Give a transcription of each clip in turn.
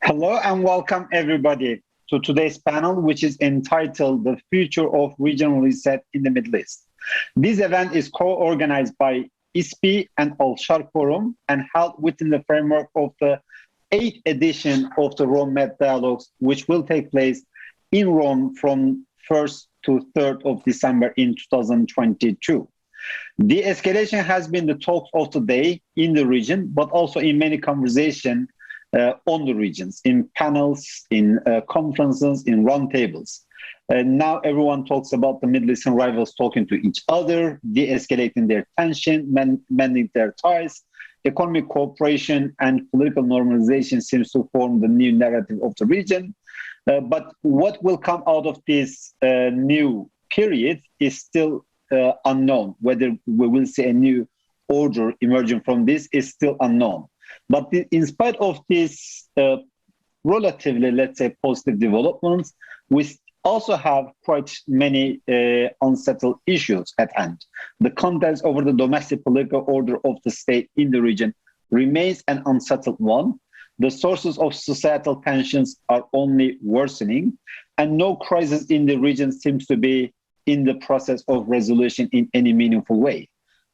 Hello and welcome everybody to today's panel, which is entitled The Future of Regional Reset in the Middle East. This event is co-organized by ISPI and Al-Sharq Forum and held within the framework of the 8th edition of the Rome Med Dialogues, which will take place in Rome from 1st to 3rd of December in 2022. De-escalation has been the talk of the day in the region, but also in many conversations on the regions, in panels, in conferences, in roundtables. Now everyone talks about the Middle Eastern rivals talking to each other, de-escalating their tension, mending their ties. Economic cooperation and political normalization seems to form the new narrative of the region. But what will come out of this new period is still unknown. Whether we will see a new order emerging from this is still unknown. But in spite of these relatively, let's say, positive developments, we also have quite many unsettled issues at hand. The contest over the domestic political order of the state in the region remains an unsettled one. The sources of societal tensions are only worsening, and no crisis in the region seems to be in the process of resolution in any meaningful way.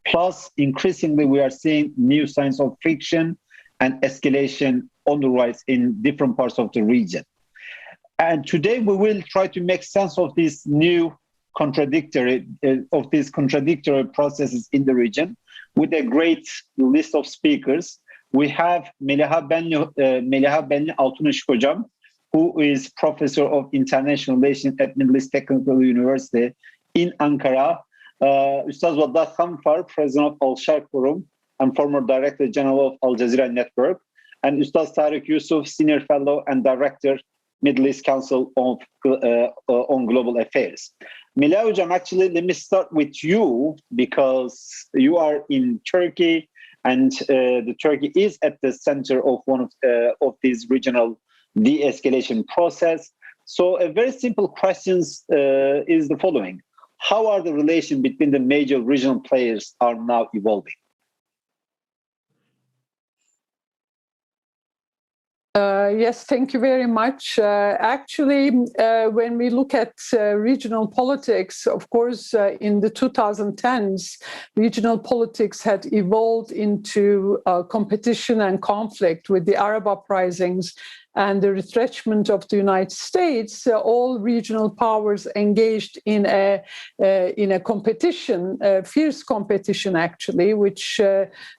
Plus, increasingly, we are seeing new signs of friction and escalation on the rise in different parts of the region. And today we will try to make sense of these new contradictory processes in the region with a great list of speakers. We have Meliha Benli Altuneşik Hocam, who is Professor of International Relations at Middle East Technical University in Ankara. Ustaz Waddah Khamfar, President of Al-Sharq Forum and former Director General of Al Jazeera Network, and Ustaz Tariq Yusuf, Senior Fellow and Director, Middle East Council on Global Affairs. Meliha Hocam, actually, let me start with you because you are in Turkey, and the Turkey is at the center of one of these regional de-escalation process. So a very simple question is the following: how are the relations between the major regional players are now evolving? Yes, thank you very much. Actually, when we look at regional politics, of course, in the 2010s, regional politics had evolved into competition and conflict with the Arab uprisings and the retrenchment of the United States. All regional powers engaged in a competition, fierce competition actually, which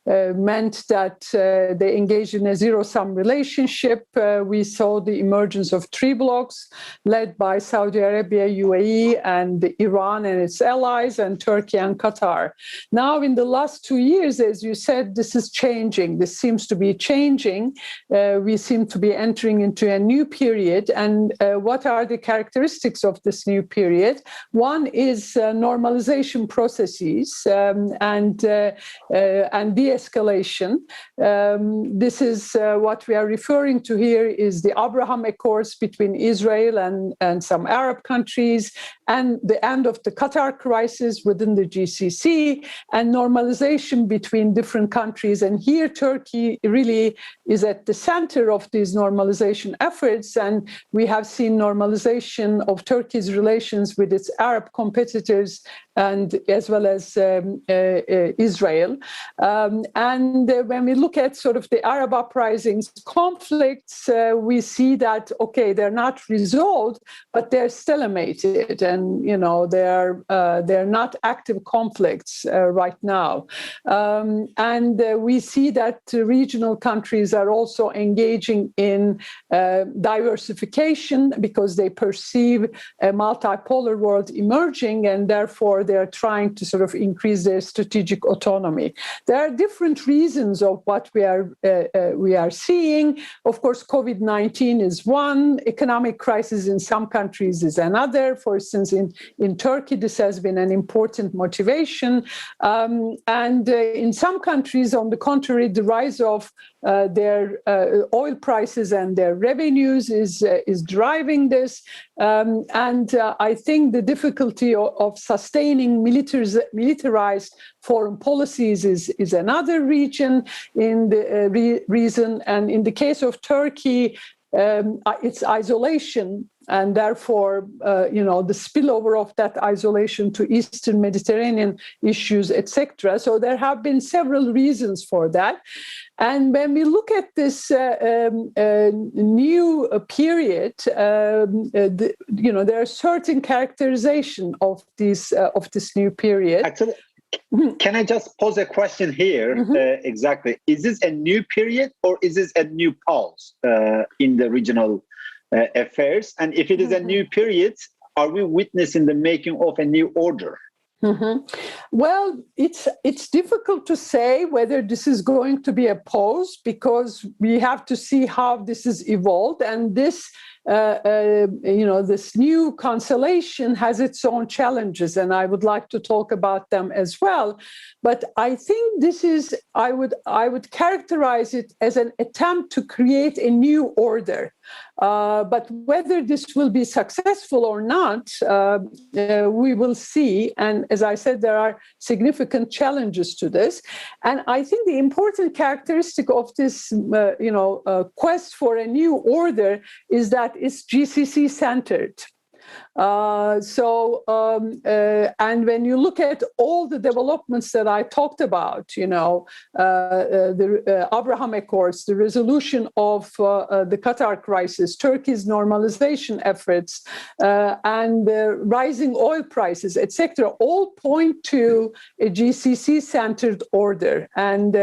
meant that they engaged in a zero-sum relationship. We saw the emergence of three blocs led by Saudi Arabia, UAE, and Iran and its allies, and Turkey and Qatar. Now, in the last 2 years, as you said, this is changing. This seems to be changing. We seem to be entering into a new period. And what are the characteristics of this new period? One is normalization processes and de-escalation. This is what we are referring to here is the Abraham Accords between Israel and some Arab countries, and the end of the Qatar crisis within the GCC, and normalization between different countries. And here Turkey really is at the center of these normalization efforts, and we have seen normalization of Turkey's relations with its Arab competitors and as well as Israel. And when we look at sort of the Arab uprisings conflicts, we see that, okay, they're not resolved, but they're stalemated, and they're not active conflicts right now. And we see that regional countries are also engaging in diversification because they perceive a multipolar world emerging, and therefore they're trying to sort of increase their strategic autonomy. There are different reasons of what we are seeing. Of course, COVID-19 is one. Economic crisis in some countries is another. For instance, in Turkey, this has been an important motivation. And in some countries, on the contrary, the rise of their oil prices and their revenues is driving this. And I think the difficulty of sustaining militarized foreign policies is another region in the reason. And in the case of Turkey, its isolation, and therefore, the spillover of that isolation to Eastern Mediterranean issues, etc. So there have been several reasons for that. And when we look at this new period, there are certain characterization of this new period. Actually, can I just pose a question here? Exactly. Is this a new period or is this a new pause in the regional affairs? And if it is a new period, are we witnessing the making of a new order? Well, it's difficult to say whether this is going to be a pause, because we have to see how this is evolved, and this this new constellation has its own challenges, and I would like to talk about them as well. But I think this is, I would characterize it as an attempt to create a new order. But whether this will be successful or not, we will see. And as I said, there are significant challenges to this. And I think the important characteristic of this, quest for a new order is that it's GCC centered. And when you look at all the developments that I talked about, the Abraham Accords, the resolution of the Qatar crisis, Turkey's normalization efforts, and rising oil prices, etc., all point to a GCC-centered order. And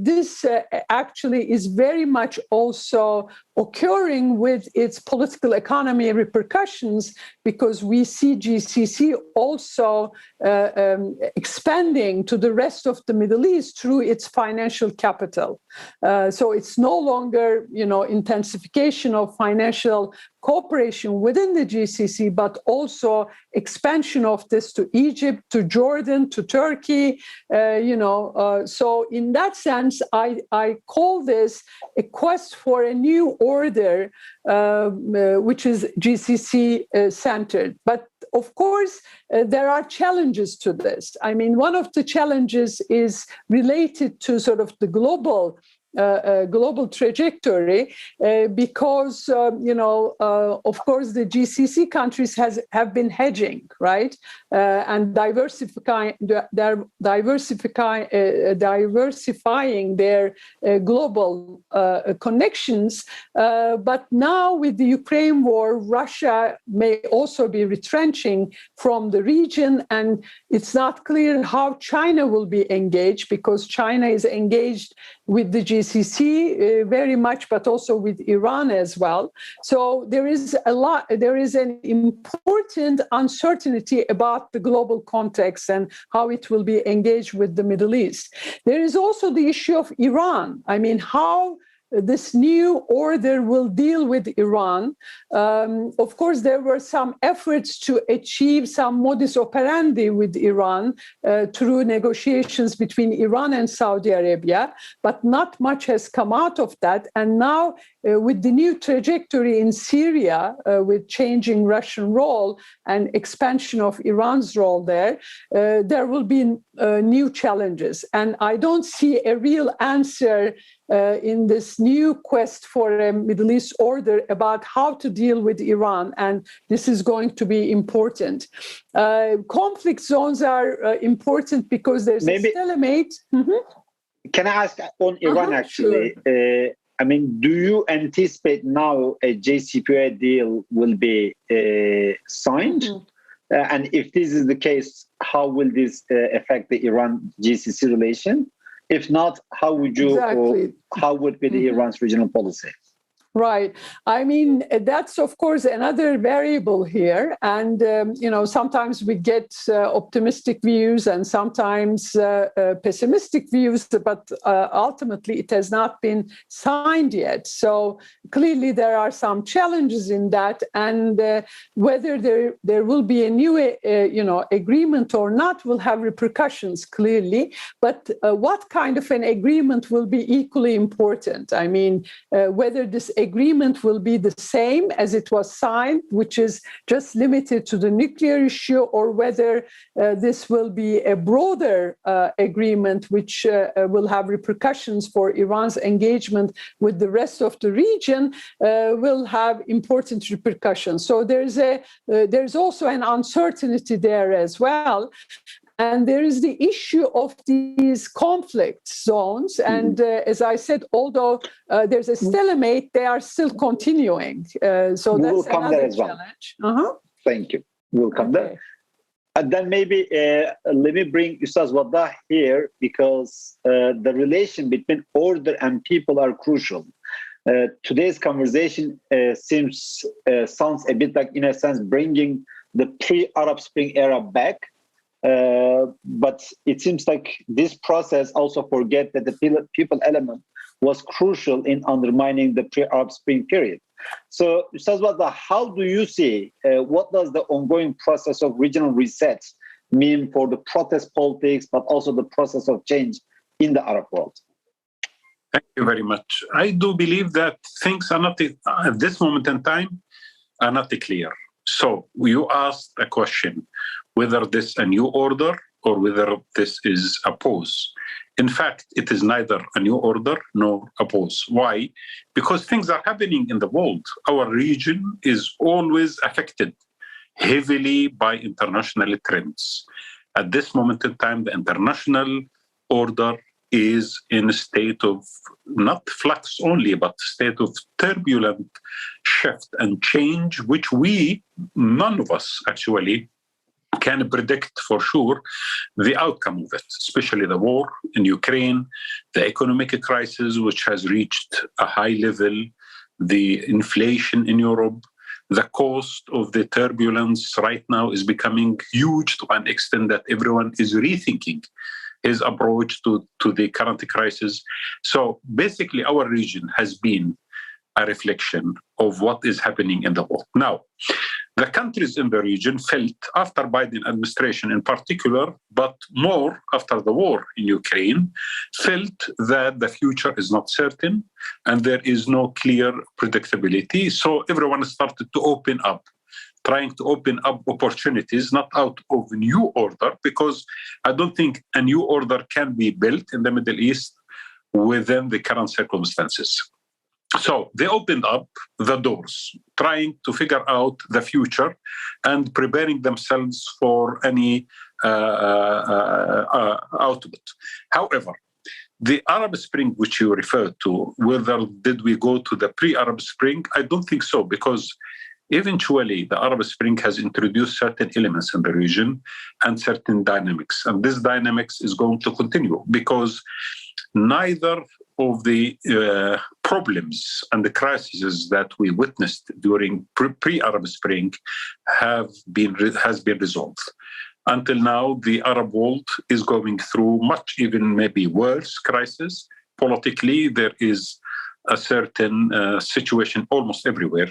this actually is very much also occurring with its political economy repercussions, because we see GCC also expanding to the rest of the Middle East through its financial capital. So it's no longer, intensification of financial cooperation within the GCC, but also expansion of this to Egypt, to Jordan, to Turkey. So in that sense, I call this a quest for a new order, which is GCC centered. But of course, there are challenges to this. I mean, one of the challenges is related to sort of the global trajectory, because of course the GCC countries have been hedging, right, and diversifying their global connections. But now with the Ukraine war, Russia may also be retrenching from the region, and it's not clear how China will be engaged, because China is engaged with the GCC very much, but also with Iran as well. So there is an important uncertainty about the global context and how it will be engaged with the Middle East. There is also the issue of Iran. I mean, how this new order will deal with Iran. Of course, there were some efforts to achieve some modus operandi with Iran through negotiations between Iran and Saudi Arabia, but not much has come out of that. And now with the new trajectory in Syria, with changing Russian role and expansion of Iran's role there will be new challenges. And I don't see a real answer in this new quest for a Middle East order about how to deal with Iran, and this is going to be important. Conflict zones are important because there's a stalemate. Can I ask on Iran, actually? Sure. I mean, do you anticipate now a JCPOA deal will be signed? And if this is the case, how will this affect the Iran-GCC relation? If not, how would you, or how would be the Iran's regional policy? Right. I mean, that's, of course, another variable here. And, sometimes we get optimistic views and sometimes pessimistic views, but ultimately it has not been signed yet. So clearly there are some challenges in that. And whether there will be a new, agreement or not will have repercussions, clearly. But what kind of an agreement will be equally important? I mean, whether this agreement will be the same as it was signed, which is just limited to the nuclear issue, or whether this will be a broader agreement which will have repercussions for Iran's engagement with the rest of the region, will have important repercussions. So there's also an uncertainty there as well. And there is the issue of these conflict zones. And as I said, although there's a stalemate, they are still continuing. So that's another challenge. Thank you. We'll come there. And then maybe let me bring Ustaz Waddah here, because the relation between order and people are crucial. Today's conversation sounds a bit like, in a sense, bringing the pre-Arab Spring era back. But it seems like this process also forget that the people element was crucial in undermining the pre-Arab Spring period. So, Ustaz Waddah, how do you see, what does the ongoing process of regional reset mean for the protest politics, but also the process of change in the Arab world? Thank you very much. I do believe that things are not, at this moment in time, are not clear. So you asked a question, whether this is a new order or whether this is a pause. In fact, it is neither a new order nor a pause. Why? Because things are happening in the world. Our region is always affected heavily by international trends. At this moment in time, the international order is in a state of not flux only, but state of turbulent shift and change, which none of us actually can predict for sure the outcome of it, especially the war in Ukraine, the economic crisis, which has reached a high level, the inflation in Europe. The cost of the turbulence right now is becoming huge to an extent that everyone is rethinking his approach to the current crisis. So basically, our region has been a reflection of what is happening in the world. Now, the countries in the region felt, after Biden administration in particular, but more after the war in Ukraine, felt that the future is not certain and there is no clear predictability. So everyone started to open up, trying to open up opportunities, not out of new order, because I don't think a new order can be built in the Middle East within the current circumstances. So they opened up the doors, trying to figure out the future and preparing themselves for any output. However, the Arab Spring, which you referred to, whether did we go to the pre-Arab Spring? I don't think so, because eventually the Arab Spring has introduced certain elements in the region and certain dynamics. And this dynamics is going to continue because neither of the problems and the crises that we witnessed during pre-Arab Spring has been resolved. Until now, the Arab world is going through much even maybe worse crisis. Politically, there is a certain situation almost everywhere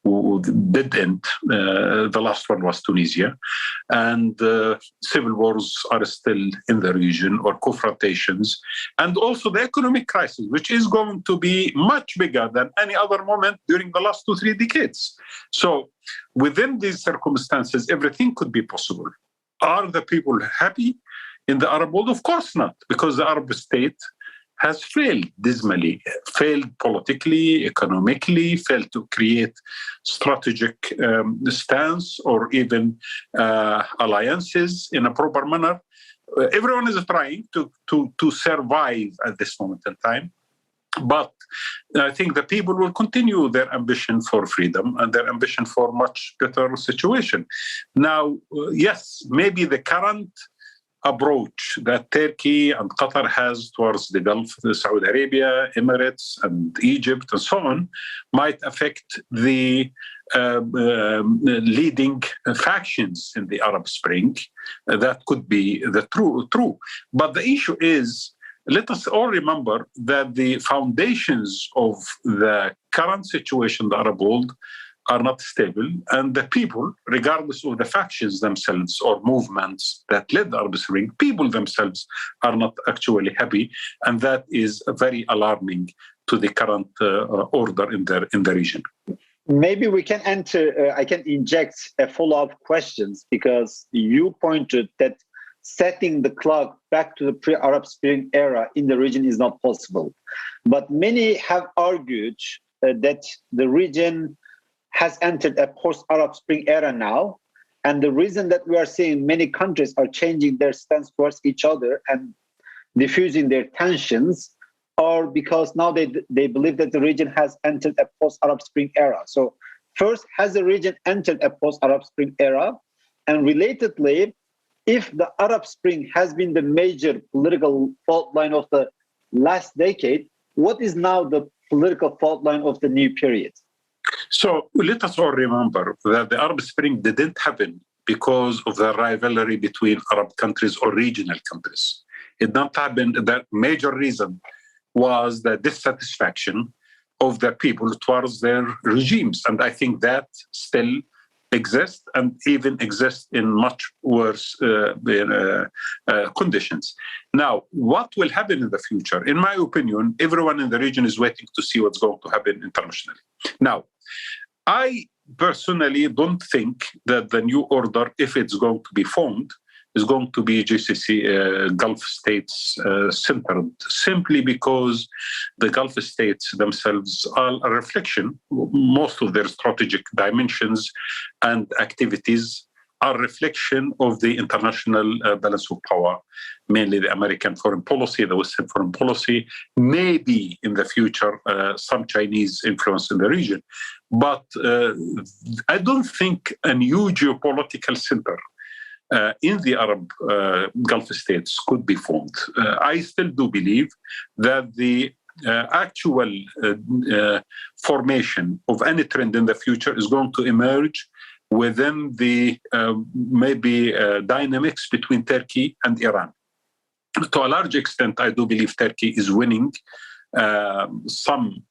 who did end. The last one was Tunisia. And civil wars are still in the region, or confrontations. And also the economic crisis, which is going to be much bigger than any other moment during the last 2-3 decades. So within these circumstances, everything could be possible. Are the people happy in the Arab world? Of course not, because the Arab state has failed dismally, failed politically, economically, failed to create strategic stance or even alliances in a proper manner. Everyone is trying to survive at this moment in time. But I think the people will continue their ambition for freedom and their ambition for much better situation. Now, yes, maybe the current approach that Turkey and Qatar has towards the Gulf, Saudi Arabia, Emirates, and Egypt, and so on, might affect the leading factions in the Arab Spring. That could be the true. But the issue is, let us all remember that the foundations of the current situation in the Arab world are not stable, and the people, regardless of the factions themselves or movements that led the Arab Spring, people themselves are not actually happy, and that is very alarming to the current order in the region. Maybe we can enter, I can inject a follow-up questions, because you pointed that setting the clock back to the pre-Arab Spring era in the region is not possible. But many have argued that the region has entered a post-Arab Spring era now. And the reason that we are seeing many countries are changing their stance towards each other and diffusing their tensions are because now they believe that the region has entered a post-Arab Spring era. So first, has the region entered a post-Arab Spring era? And relatedly, if the Arab Spring has been the major political fault line of the last decade, what is now the political fault line of the new period? So let us all remember that the Arab Spring didn't happen because of the rivalry between Arab countries or regional countries. It did not happen. The major reason was the dissatisfaction of the people towards their regimes. And I think that still exists, and even exists in much worse conditions. Now, what will happen in the future? In my opinion, everyone in the region is waiting to see what's going to happen internationally. Now, I personally don't think that the new order, if it's going to be formed, is going to be GCC Gulf states centered, simply because the Gulf states themselves are a reflection. Most of their strategic dimensions and activities are a reflection of the international balance of power, mainly the American foreign policy, the Western foreign policy, maybe in the future some Chinese influence in the region. But I don't think a new geopolitical center in the Arab Gulf states could be formed. I still do believe that the actual formation of any trend in the future is going to emerge within the maybe dynamics between Turkey and Iran. To a large extent, I do believe Turkey is winning some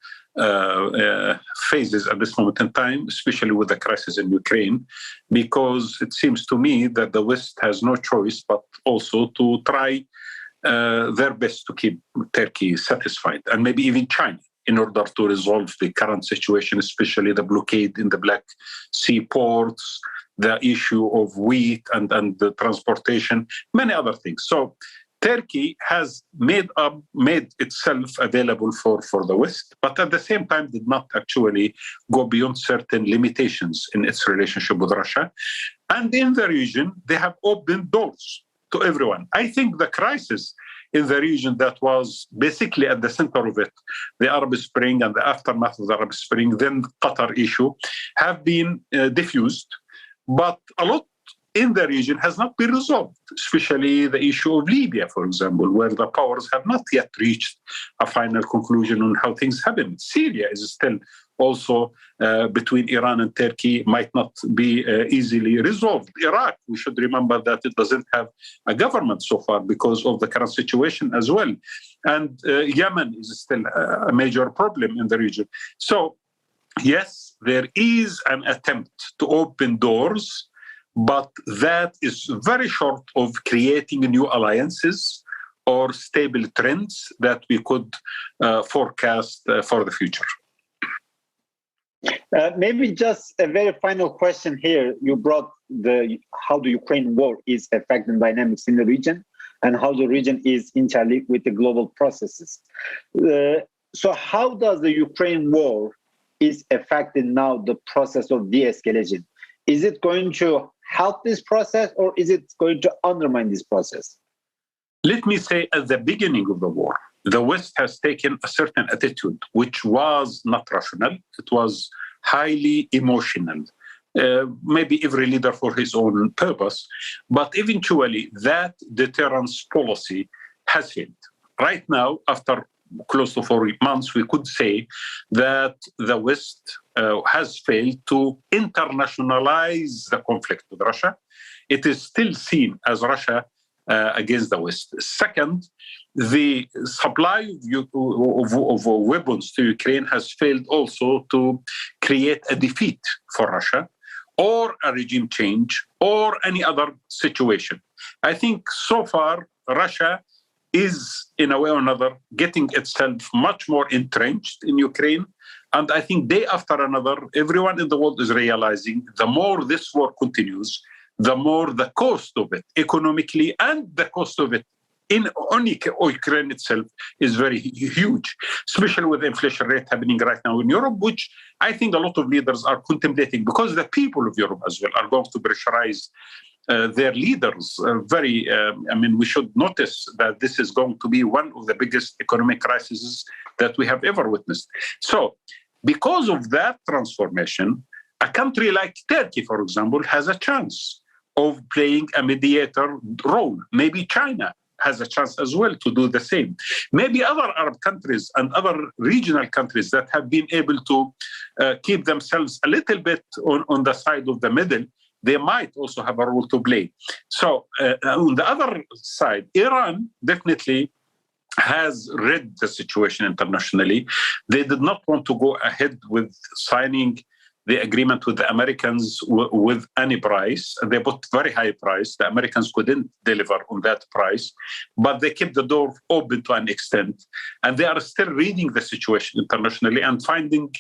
phases at this moment in time, especially with the crisis in Ukraine, because it seems to me that the West has no choice but also to try their best to keep Turkey satisfied, and maybe even China, in order to resolve the current situation, especially the blockade in the Black Sea ports, the issue of wheat and the transportation, many other things. So Turkey has made itself available for the West, but at the same time did not actually go beyond certain limitations in its relationship with Russia. And in the region, they have opened doors to everyone. I think the crisis in the region that was basically at the center of it, the Arab Spring and the aftermath of the Arab Spring, then the Qatar issue, have been diffused, but a lot in the region has not been resolved, especially the issue of Libya, for example, where the powers have not yet reached a final conclusion on how things happen. Syria is still also between Iran and Turkey, might not be easily resolved. Iraq, we should remember that it doesn't have a government so far because of the current situation as well. And Yemen is still a major problem in the region. So, yes, there is an attempt to open doors, but that is very short of creating new alliances or stable trends that we could forecast for the future. Maybe just a very final question here. You brought how the Ukraine war is affecting dynamics in the region and how the region is interlinked with the global processes. So how does the Ukraine war is affecting now the process of de-escalation? Is it going to help this process, or is it going to undermine this process? Let me say, at the beginning of the war, the West has taken a certain attitude, which was not rational. It was highly emotional. Maybe every leader for his own purpose, but eventually that deterrence policy has failed. Right now, after close to 4 months, we could say that the West has failed to internationalize the conflict with Russia. It is still seen as Russia against the West. Second, the supply of weapons to Ukraine has failed also to create a defeat for Russia or a regime change or any other situation. I think so far Russia is, in a way or another, getting itself much more entrenched in Ukraine. And I think day after another, everyone in the world is realizing the more this war continues, the more the cost of it economically and the cost of it in only Ukraine itself is very huge, especially with the inflation rate happening right now in Europe, which I think a lot of leaders are contemplating, because the people of Europe as well are going to pressurize their leaders we should notice that this is going to be one of the biggest economic crises that we have ever witnessed. So because of that transformation, a country like Turkey, for example, has a chance of playing a mediator role. Maybe China has a chance as well to do the same. Maybe other Arab countries and other regional countries that have been able to keep themselves a little bit on the side of the middle, they might also have a role to play. So on the other side, Iran definitely has read the situation internationally. They did not want to go ahead with signing the agreement with the Americans with any price. They put very high price. The Americans couldn't deliver on that price, but they kept the door open to an extent. And they are still reading the situation internationally and finding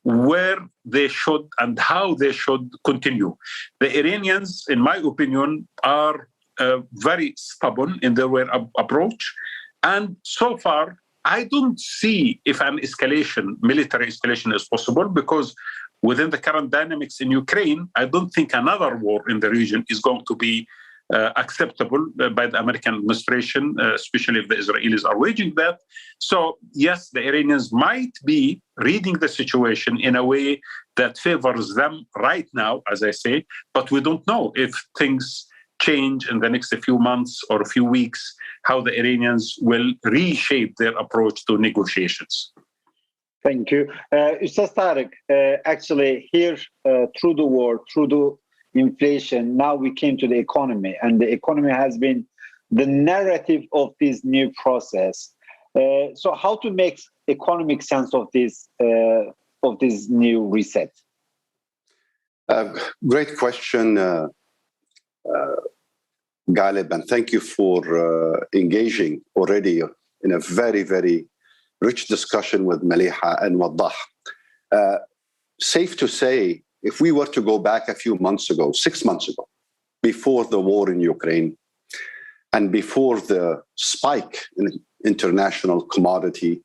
where they should and how they should continue. The Iranians, in my opinion, are very stubborn in their approach. And so far, I don't see if an military escalation is possible, because within the current dynamics in Ukraine, I don't think another war in the region is going to be acceptable by the American administration, especially if the Israelis are waging that. So yes, the Iranians might be reading the situation in a way that favors them right now, as I say, but we don't know if things change in the next few months or a few weeks, how the Iranians will reshape their approach to negotiations. Thank you. Ustaz Tariq, actually here, through the war, through the inflation, now we came to the economy, and the economy has been the narrative of this new process. So how to make economic sense of this new reset? Great question, Ghalib, and thank you for engaging already in a very, very rich discussion with Maliha and Waddah. Safe to say, if we were to go back a few months ago, 6 months ago, before the war in Ukraine and before the spike in international commodity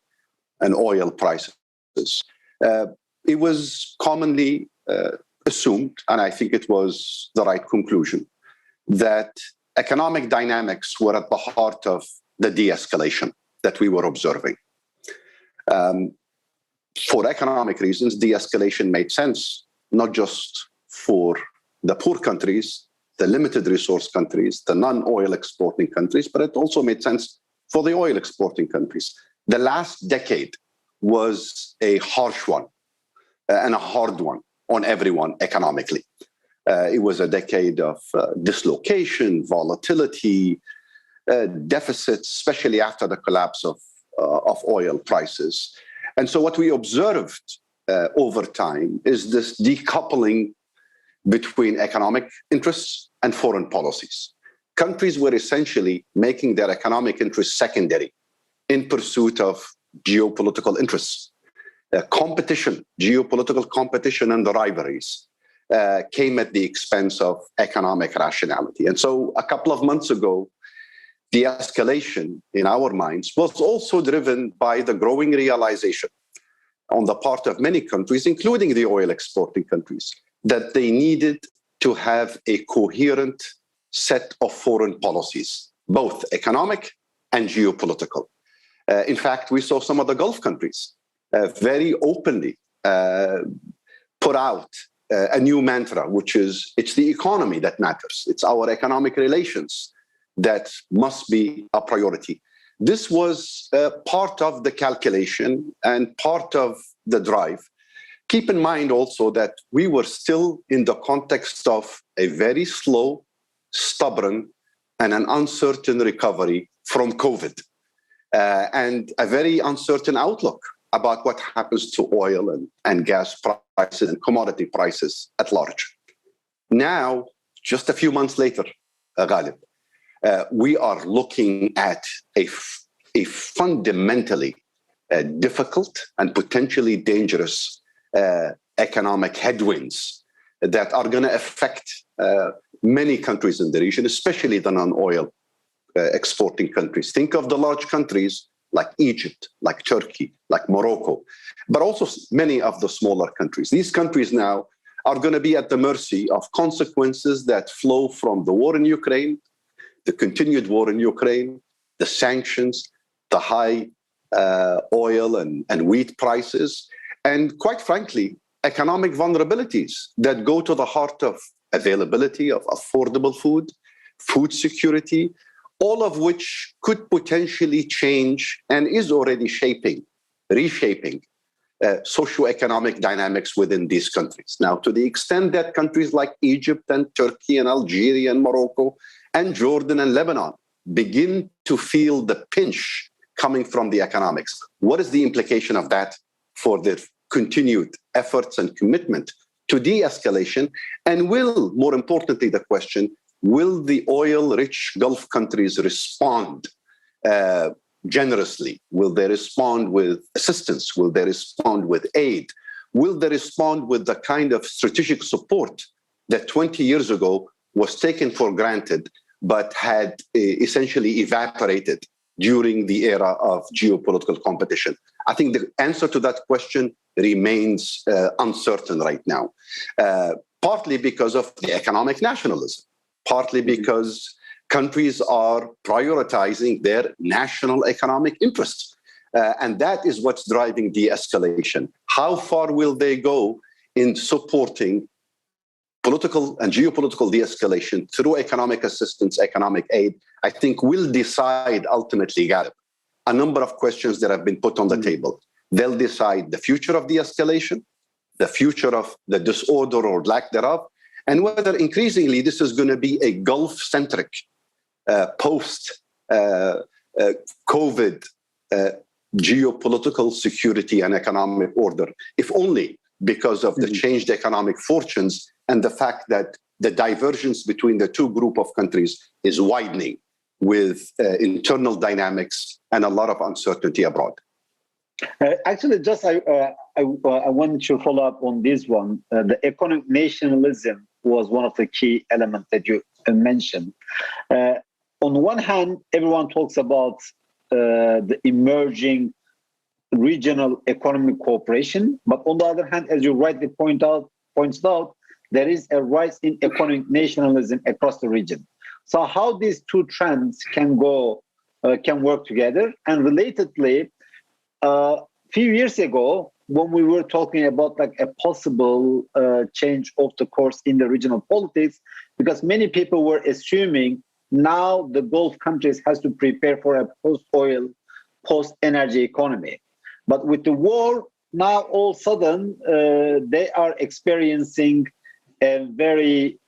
and oil prices, it was commonly assumed, and I think it was the right conclusion, that economic dynamics were at the heart of the de-escalation that we were observing. For economic reasons, de-escalation made sense, not just for the poor countries, the limited resource countries, the non-oil exporting countries, but it also made sense for the oil exporting countries. The last decade was a harsh one and a hard one on everyone economically. It was a decade of dislocation, volatility, deficits, especially after the collapse of oil prices. And so what we observed over time is this decoupling between economic interests and foreign policies. Countries were essentially making their economic interests secondary in pursuit of geopolitical interests. Competition, geopolitical competition and the rivalries came at the expense of economic rationality. And so a couple of months ago, the escalation in our minds was also driven by the growing realization on the part of many countries, including the oil exporting countries, that they needed to have a coherent set of foreign policies, both economic and geopolitical. In fact, we saw some of the Gulf countries very openly put out a new mantra, which is, it's the economy that matters. It's our economic relations that must be a priority. This was part of the calculation and part of the drive. Keep in mind also that we were still in the context of a very slow, stubborn, and an uncertain recovery from COVID, and a very uncertain outlook about what happens to oil and gas prices and commodity prices at large. Now, just a few months later, Ghalib, we are looking at a fundamentally difficult and potentially dangerous economic headwinds that are going to affect many countries in the region, especially the non-oil exporting countries. Think of the large countries like Egypt, like Turkey, like Morocco, but also many of the smaller countries. These countries now are going to be at the mercy of consequences that flow from the war in Ukraine, the continued war in Ukraine, the sanctions, the high oil and wheat prices, and quite frankly, economic vulnerabilities that go to the heart of availability of affordable food, food security, all of which could potentially change and is already reshaping socioeconomic dynamics within these countries. Now, to the extent that countries like Egypt and Turkey and Algeria and Morocco and Jordan and Lebanon begin to feel the pinch coming from the economics, what is the implication of that for their continued efforts and commitment to de-escalation? And will, more importantly, the question, will the oil-rich Gulf countries respond generously? Will they respond with assistance? Will they respond with aid? Will they respond with the kind of strategic support that 20 years ago was taken for granted but had essentially evaporated during the era of geopolitical competition? I think the answer to that question remains uncertain right now, partly because of the economic nationalism, partly because countries are prioritizing their national economic interests. And that is what's driving de-escalation. How far will they go in supporting political and geopolitical de-escalation through economic assistance, economic aid, I think will decide ultimately, Gallup, a number of questions that have been put on the table. They'll decide the future of de-escalation, the future of the disorder or lack thereof, and whether increasingly this is going to be a Gulf-centric post-COVID geopolitical security and economic order, if only because of the changed economic fortunes and the fact that the divergence between the two group of countries is widening with internal dynamics and a lot of uncertainty abroad. Actually, just I wanted to follow up on this one. The economic nationalism was one of the key elements that you mentioned. On one hand, everyone talks about the emerging regional economic cooperation, but on the other hand, as you rightly points out, there is a rise in economic nationalism across the region. So how these two trends can work together? And relatedly, a few years ago, when we were talking about like a possible change of the course in the regional politics, because many people were assuming now the Gulf countries has to prepare for a post-oil, post-energy economy. But with the war, now all of a sudden, they are experiencing a very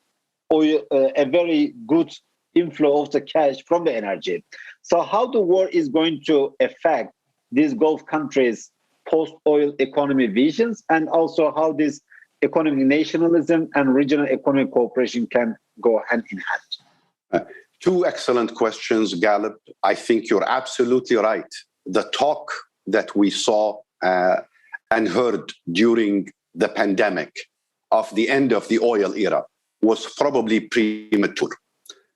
good inflow of the cash from the energy. So how the war is going to affect these Gulf countries' post-oil economy visions, and also how this economic nationalism and regional economic cooperation can go hand in hand? Two excellent questions, Gallup. I think you're absolutely right. The talk that we saw and heard during the pandemic of the end of the oil era was probably premature.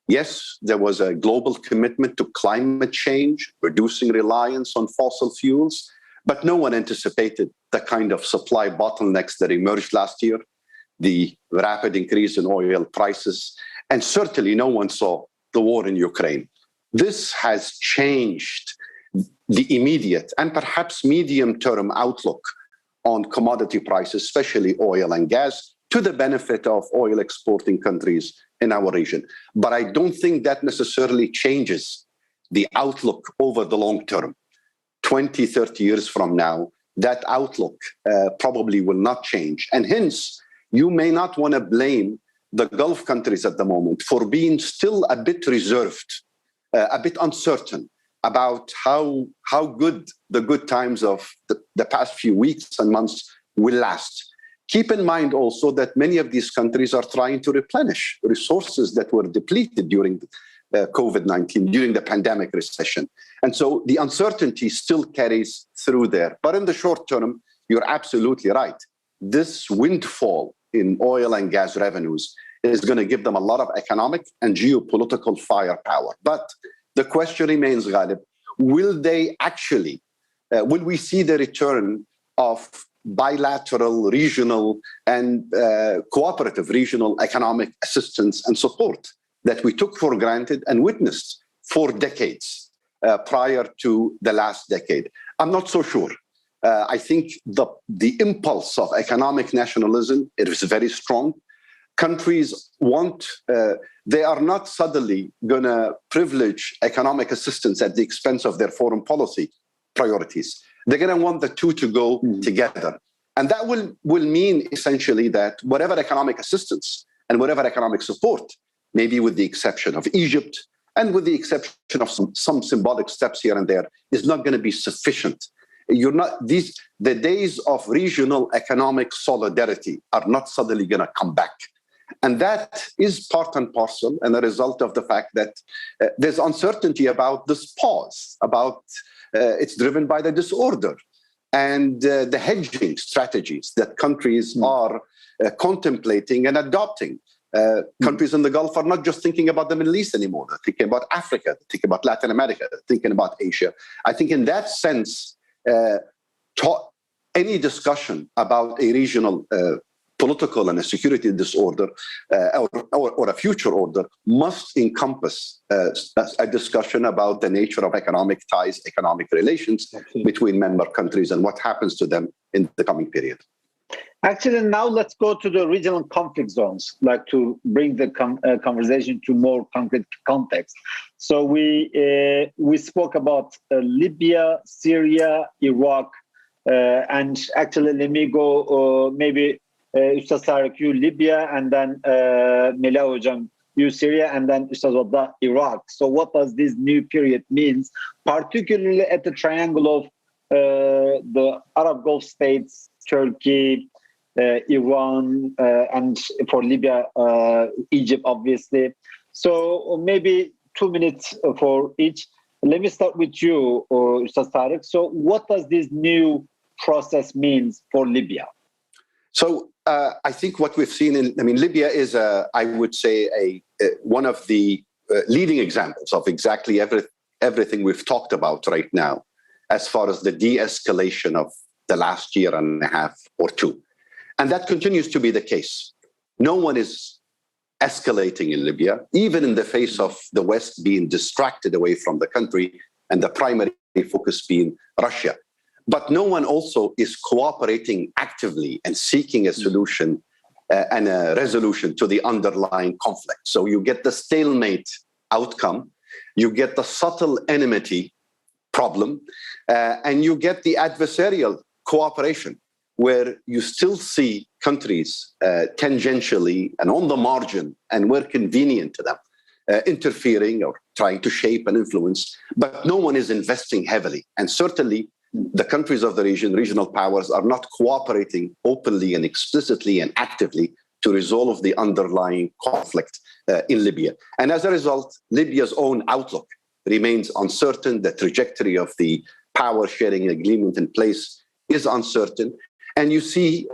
Yes, there was a global commitment to climate change, reducing reliance on fossil fuels, but no one anticipated the kind of supply bottlenecks that emerged last year, the rapid increase in oil prices, and certainly no one saw the war in Ukraine. This has changed the immediate and perhaps medium-term outlook on commodity prices, especially oil and gas, to the benefit of oil exporting countries in our region. But I don't think that necessarily changes the outlook over the long term. 20, 30 years from now, that outlook probably will not change. And hence, you may not want to blame the Gulf countries at the moment for being still a bit reserved, a bit uncertain about how good the good times of the past few weeks and months will last. Keep in mind also that many of these countries are trying to replenish resources that were depleted during COVID-19, during the pandemic recession. And so the uncertainty still carries through there. But in the short term, you're absolutely right. This windfall in oil and gas revenues is going to give them a lot of economic and geopolitical firepower. But the question remains, Ghalib, will they actually, will we see the return of bilateral, regional, and cooperative regional economic assistance and support that we took for granted and witnessed for decades prior to the last decade? I'm not so sure. I think the impulse of economic nationalism, it is very strong. Countries want, they are not suddenly going to privilege economic assistance at the expense of their foreign policy priorities. They're going to want the two to go together. And that will mean essentially that whatever economic assistance and whatever economic support, maybe with the exception of Egypt and with the exception of some symbolic steps here and there, is not going to be sufficient. The days of regional economic solidarity are not suddenly going to come back. And that is part and parcel and a result of the fact that there's uncertainty about this pause, about it's driven by the disorder and the hedging strategies that countries are contemplating and adopting. Countries in the Gulf are not just thinking about the Middle East anymore. They're thinking about Africa, they're thinking about Latin America, they're thinking about Asia. I think in that sense, any discussion about a regional political and a security disorder or a future order must encompass a discussion about the nature of economic ties, economic relations between member countries and what happens to them in the coming period. Actually, now let's go to the regional conflict zones, like to bring the conversation to more concrete context. So we spoke about Libya, Syria, Iraq, and actually let me go maybe Ustaz Tarık, you Libya, and then Melih Hocam, you Syria, and then Ustaz Wadda, Iraq. So what does this new period means, particularly at the triangle of the Arab Gulf states, Turkey, Iran, and for Libya, Egypt, obviously. So maybe 2 minutes for each. Let me start with you, Ustaz Tarık. So what does this new process mean for Libya? So I think what we've seen Libya is, I would say, one of the leading examples of exactly everything we've talked about right now, as far as the de-escalation of the last year and a half or two. And that continues to be the case. No one is escalating in Libya, even in the face of the West being distracted away from the country and the primary focus being Russia. But no one also is cooperating actively and seeking a solution and a resolution to the underlying conflict. So you get the stalemate outcome, you get the subtle enmity problem, and you get the adversarial cooperation, where you still see countries tangentially and on the margin and where convenient to them, interfering or trying to shape and influence, but no one is investing heavily. And certainly the countries of the region, regional powers, are not cooperating openly and explicitly and actively to resolve the underlying conflict in Libya. And as a result, Libya's own outlook remains uncertain. The trajectory of the power sharing agreement in place is uncertain. And you see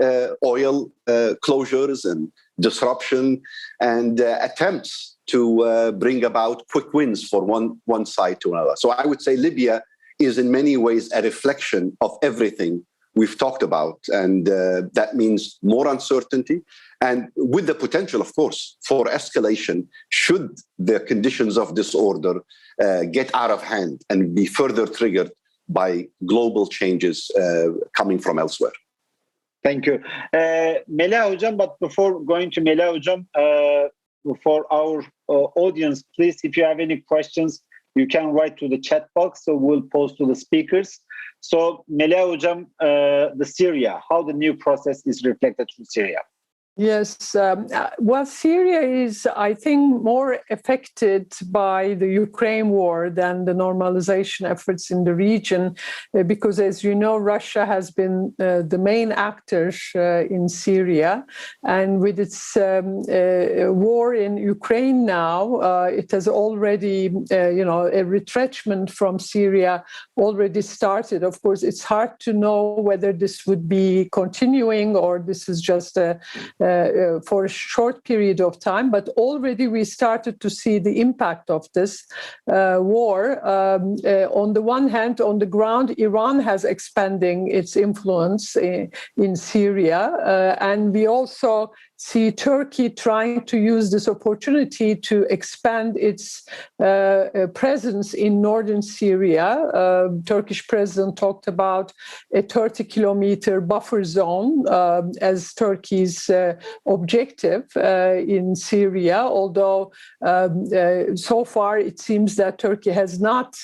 oil closures and disruption and attempts to bring about quick wins for one side to another. So I would say Libya is in many ways a reflection of everything we've talked about. And that means more uncertainty and with the potential, of course, for escalation should the conditions of disorder get out of hand and be further triggered by global changes coming from elsewhere. Thank you. Melih Hocam, but before going to Melih Hocam, for our audience, please, if you have any questions, you can write to the chat box, so we'll post to the speakers. So Melih Hocam, the Syria, how the new process is reflected in Syria? Yes, well, Syria is, I think, more affected by the Ukraine war than the normalization efforts in the region, because, as you know, Russia has been the main actor in Syria, and with its war in Ukraine now, it has already, a retrenchment from Syria already started. Of course, it's hard to know whether this would be continuing or this is just for a short period of time, but already we started to see the impact of this war. On the one hand, on the ground, Iran has expanding its influence in Syria, and we also see Turkey trying to use this opportunity to expand its presence in northern Syria. Turkish president talked about a 30-kilometer buffer zone as Turkey's objective in Syria, although so far it seems that Turkey has not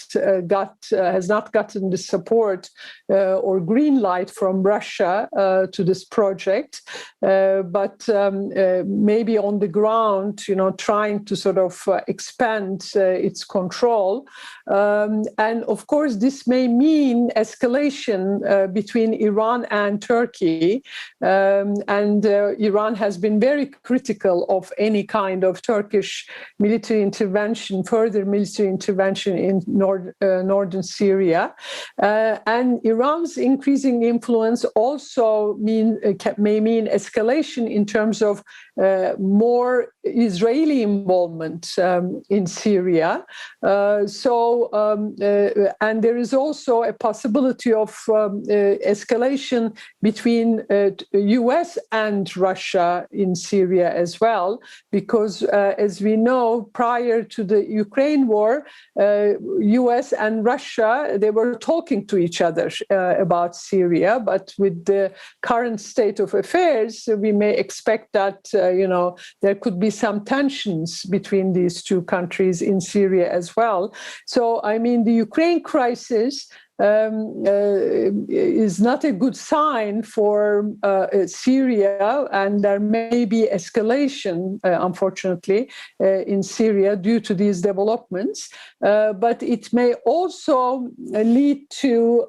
gotten the support or green light from Russia to this project, but maybe on the ground, trying to sort of expand its control. And of course, this may mean escalation between Iran and Turkey. And Iran has been very critical of any kind of Turkish military intervention, further military intervention in northern Syria. And Iran's increasing influence also may mean escalation in terms of more Israeli involvement in Syria. And there is also a possibility of escalation between US and Russia in Syria as well, because as we know, prior to the Ukraine war, US and Russia, they were talking to each other about Syria, but with the current state of affairs, we may expect that there could be some tensions between these two countries in Syria as well. So, I mean, the Ukraine crisis is not a good sign for Syria, and there may be escalation, unfortunately, in Syria due to these developments. But it may also lead to,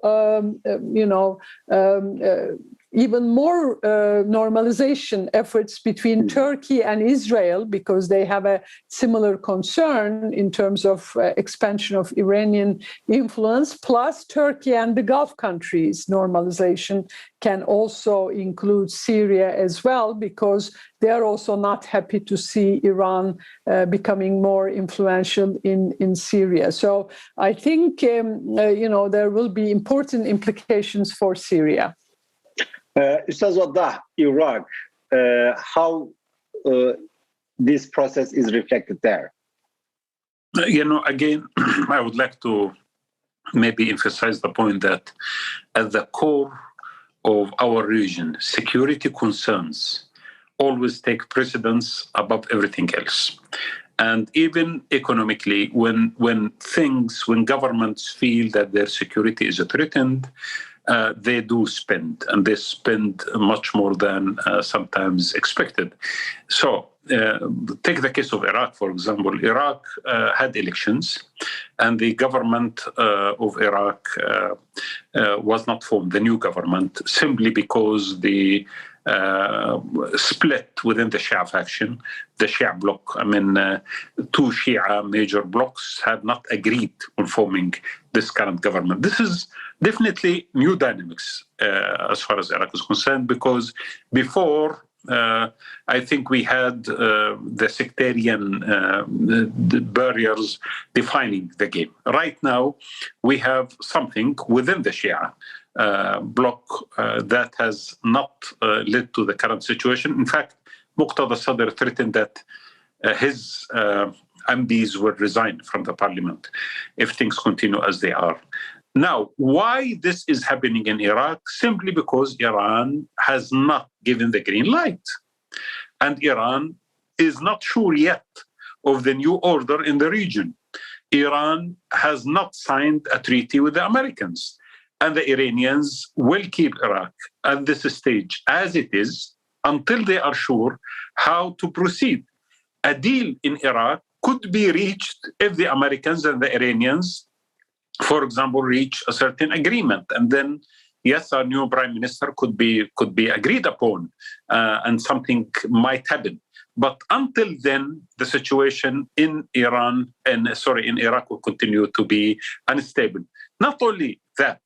even more normalization efforts between Turkey and Israel, because they have a similar concern in terms of expansion of Iranian influence, plus Turkey and the Gulf countries. Normalization can also include Syria as well, because they're also not happy to see Iran becoming more influential in Syria. So I think, there will be important implications for Syria. Ustaz Waddah, Iraq, how this process is reflected there? Again, I would like to maybe emphasize the point that at the core of our region, security concerns always take precedence above everything else. And even economically, when governments feel that their security is threatened, they do spend, and they spend much more than sometimes expected. So take the case of Iraq, for example. Iraq had elections, and the government of Iraq was not formed, the new government, simply because the split within the Shia faction, the Shia bloc. Two Shia major blocs had not agreed on forming this current government. This is definitely new dynamics as far as Iraq is concerned, because before, I think we had the sectarian the barriers defining the game. Right now, we have something within the Shia bloc that has not led to the current situation. In fact, Muqtada Sadr threatened that his MPs will resign from the parliament if things continue as they are. Now, why this is happening in Iraq? Simply because Iran has not given the green light. And Iran is not sure yet of the new order in the region. Iran has not signed a treaty with the Americans. And the Iranians will keep Iraq at this stage as it is, until they are sure how to proceed. A deal in Iraq could be reached if the Americans and the Iranians, for example, reach a certain agreement, and then yes, our new prime minister could be agreed upon, and something might happen. But until then, the situation in Iraq will continue to be unstable. Not only that,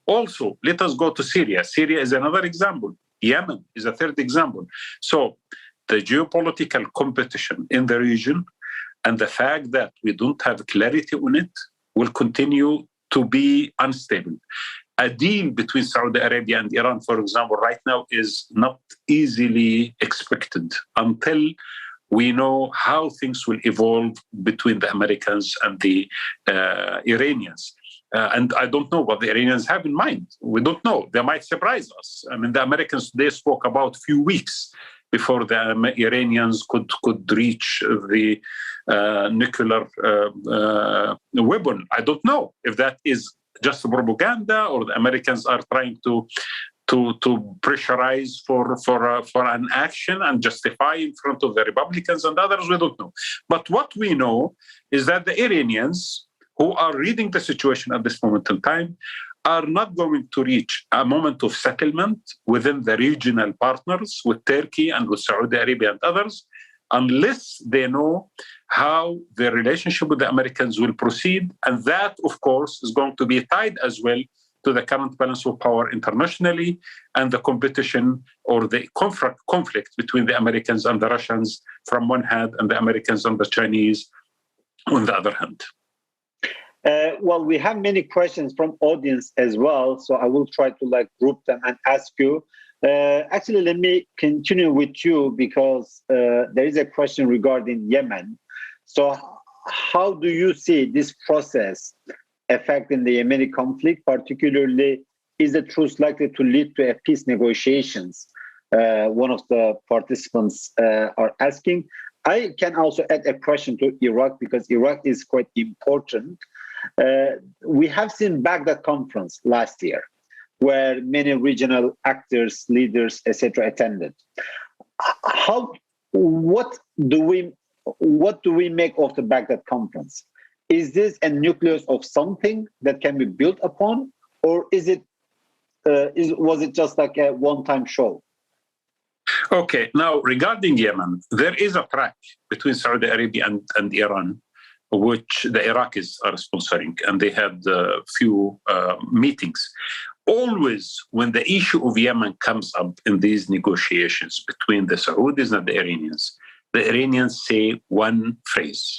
also let us go to Syria. Syria is another example. Yemen is a third example. So the geopolitical competition in the region and the fact that we don't have clarity on it will continue to be unstable. A deal between Saudi Arabia and Iran, for example, right now is not easily expected until we know how things will evolve between the Americans and the Iranians. And I don't know what the Iranians have in mind. We don't know. They might surprise us. I mean, the Americans, they spoke about a few weeks before the Iranians could reach the nuclear weapon. I don't know if that is just propaganda or the Americans are trying to pressurize for an action and justify in front of the Republicans and others. We don't know. But what we know is that the Iranians, who are reading the situation at this moment in time, are not going to reach a moment of settlement within the regional partners with Turkey and with Saudi Arabia and others unless they know how the relationship with the Americans will proceed. And that, of course, is going to be tied as well to the current balance of power internationally and the competition or the conflict between the Americans and the Russians from one hand and the Americans and the Chinese on the other hand. Well, we have many questions from audience as well, so I will try to group them and ask you. Actually, let me continue with you because there is a question regarding Yemen. So how do you see this process affecting the Yemeni conflict? Particularly, is the truce likely to lead to a peace negotiations? One of the participants are asking. I can also add a question to Iraq because Iraq is quite important. We have seen Baghdad conference last year, where many regional actors, leaders, etc., attended. What do we make of the Baghdad conference? Is this a nucleus of something that can be built upon, or was it just like a one-time show? Okay, now regarding Yemen, there is a track between Saudi Arabia and Iran, which the Iraqis are sponsoring, and they had a few meetings. Always when the issue of Yemen comes up in these negotiations between the Saudis and the Iranians say one phrase: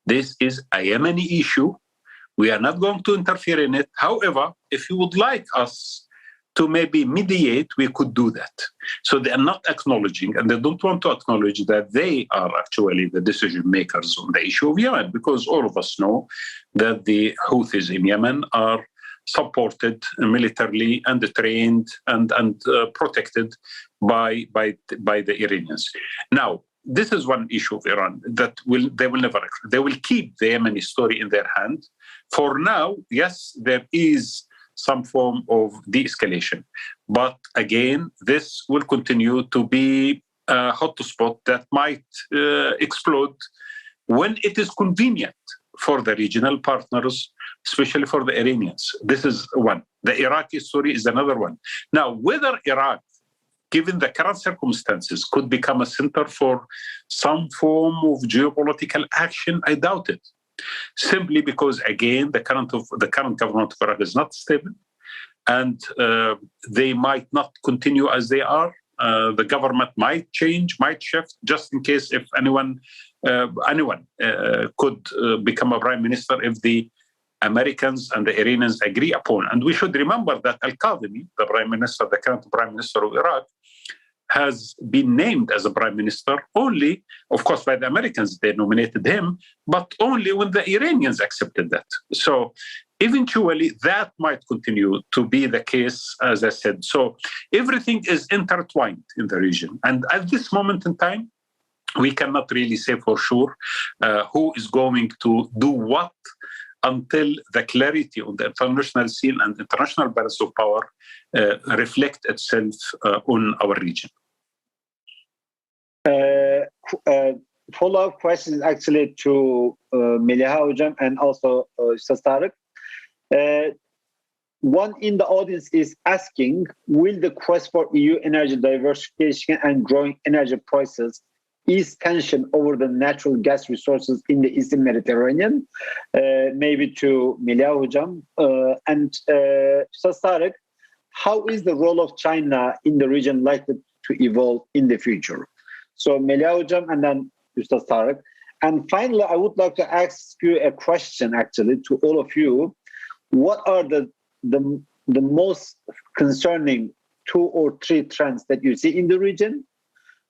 this is a Yemeni issue. We are not going to interfere in it. However, if you would like us to maybe mediate, we could do that. So they are not acknowledging, and they don't want to acknowledge that they are actually the decision makers on the issue of Yemen, because all of us know that the Houthis in Yemen are supported militarily and trained and protected by the Iranians. Now, this is one issue of Iran that they will keep the Yemeni story in their hand. For now, yes, there is some form of de-escalation. But again, this will continue to be a hotspot that might explode when it is convenient for the regional partners, especially for the Iranians. This is one. The Iraqi story is another one. Now, whether Iraq, given the current circumstances, could become a center for some form of geopolitical action, I doubt it. Simply because, again, the current government of Iraq is not stable, and they might not continue as they are. The government might change, might shift, just in case if anyone could become a prime minister if the Americans and the Iranians agree upon. And we should remember that Al-Kadhimi, the current prime minister of Iraq, has been named as a prime minister only, of course, by the Americans. They nominated him, but only when the Iranians accepted that. So eventually that might continue to be the case, as I said. So everything is intertwined in the region. And at this moment in time, we cannot really say for sure who is going to do what until the clarity on the international scene and international balance of power reflect itself on our region. Follow-up questions actually to Meliha Hocam and also Ustaz Tarık. One in the audience is asking, will the quest for EU energy diversification and growing energy prices ease tension over the natural gas resources in the Eastern Mediterranean? Maybe to Meliha Hocam. And Ustaz Tarık, how is the role of China in the region likely to evolve in the future? So Meliha Hocam and then Ustaz Tarık. And finally, I would like to ask you a question actually to all of you. What are the most concerning 2 or 3 trends that you see in the region?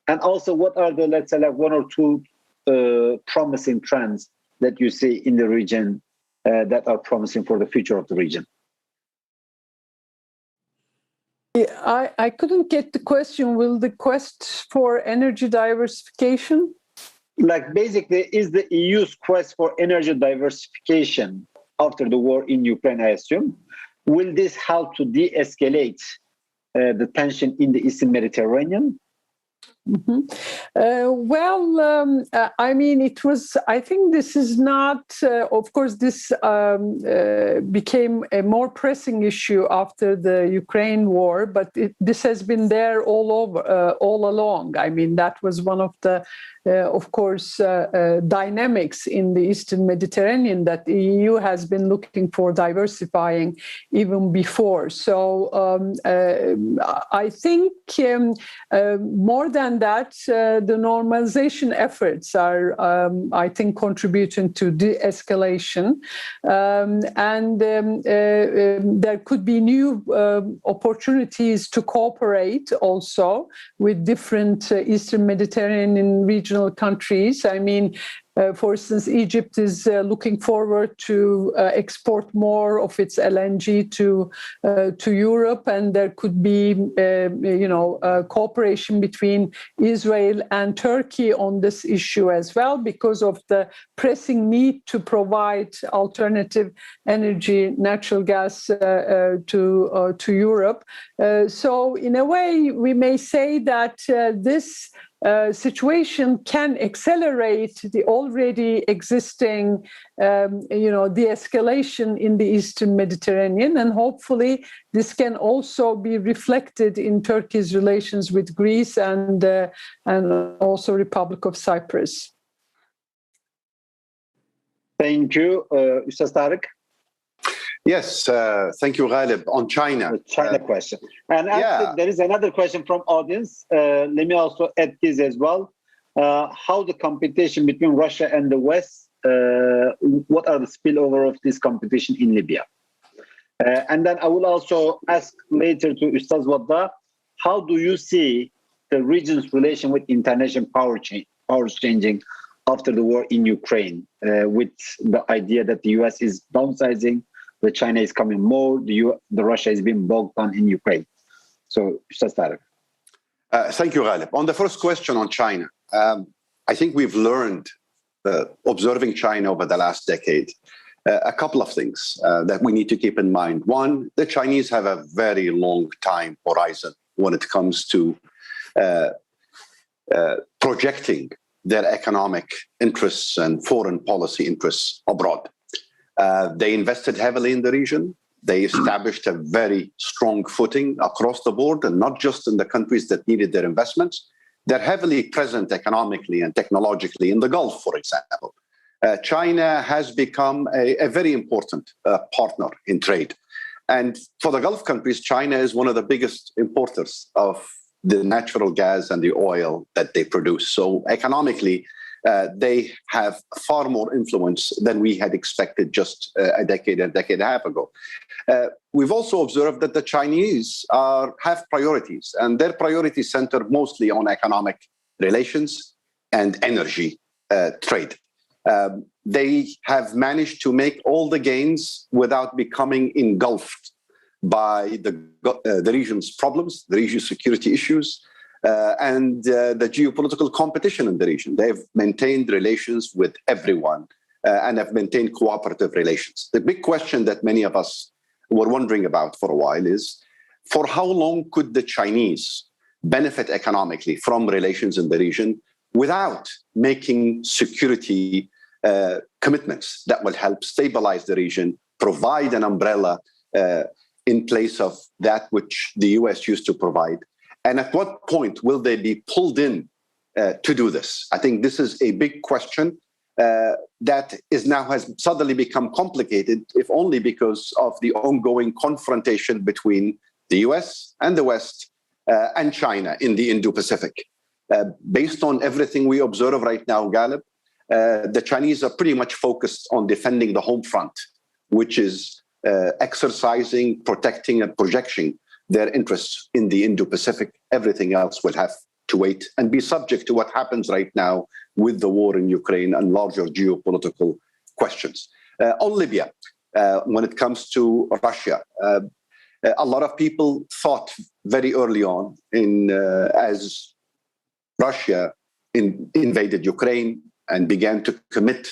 And also, what are the, let's say, like 1 or 2 promising trends that you see in the region that are promising for the future of the region? Yeah, I couldn't get the question. Will the quest for energy diversification? Like basically, is the EU's quest for energy diversification after the war in Ukraine, I assume, will this help to de-escalate the tension in the Eastern Mediterranean? Mm-hmm. I mean, I think this is not, of course, this became a more pressing issue after the Ukraine war, but this has been there all along. I mean, that was one of the, of course, dynamics in the Eastern Mediterranean that the EU has been looking for diversifying even before. So I think more than that, the normalization efforts are, I think, contributing to de-escalation. And there could be new opportunities to cooperate also with different Eastern Mediterranean regional countries. I mean, for instance, Egypt is looking forward to export more of its LNG to Europe, and there could be, cooperation between Israel and Turkey on this issue as well, because of the pressing need to provide alternative energy, natural gas to Europe. So, in a way, we may say that this situation can accelerate the already existing, de-escalation in the Eastern Mediterranean, and hopefully this can also be reflected in Turkey's relations with Greece and also Republic of Cyprus. Thank you, Ustaz Tarık. Yes, thank you, Ghalib. On China. The China question. And actually, there is another question from audience. Let me also add this as well. How the competition between Russia and the West, what are the spillover of this competition in Libya? And then I will also ask later to Ustaz Wadda, how do you see the region's relation with international powers changing after the war in Ukraine, with the idea that the US is downsizing, that China is coming more, the Russia is being bogged down in Ukraine. So, Ustaz Tarık. Thank you, Ghalib. On the first question on China, I think we've learned, observing China over the last decade, a couple of things that we need to keep in mind. One, the Chinese have a very long time horizon when it comes to projecting their economic interests and foreign policy interests abroad. They invested heavily in the region. They established a very strong footing across the board, and not just in the countries that needed their investments. They're heavily present economically and technologically in the Gulf, for example. China has become a very important partner in trade. And for the Gulf countries, China is one of the biggest importers of the natural gas and the oil that they produce. So economically, they have far more influence than we had expected just a decade and a half ago. We've also observed that the Chinese have priorities, and their priorities center mostly on economic relations and energy trade. They have managed to make all the gains without becoming engulfed by the region's problems, the region's security issues, and the geopolitical competition in the region. They've maintained relations with everyone and have maintained cooperative relations. The big question that many of us were wondering about for a while is, for how long could the Chinese benefit economically from relations in the region without making security commitments that will help stabilize the region, provide an umbrella in place of that which the US used to provide? And at what point will they be pulled in to do this? I think this is a big question that has suddenly become complicated, if only because of the ongoing confrontation between the US and the West and China in the Indo-Pacific. Based on everything we observe right now, Galib, the Chinese are pretty much focused on defending the home front, which is exercising, protecting, and projecting their interests in the Indo-Pacific. Everything else will have to wait and be subject to what happens right now with the war in Ukraine and larger geopolitical questions. On Libya, when it comes to Russia, a lot of people thought very early on, as Russia invaded Ukraine and began to commit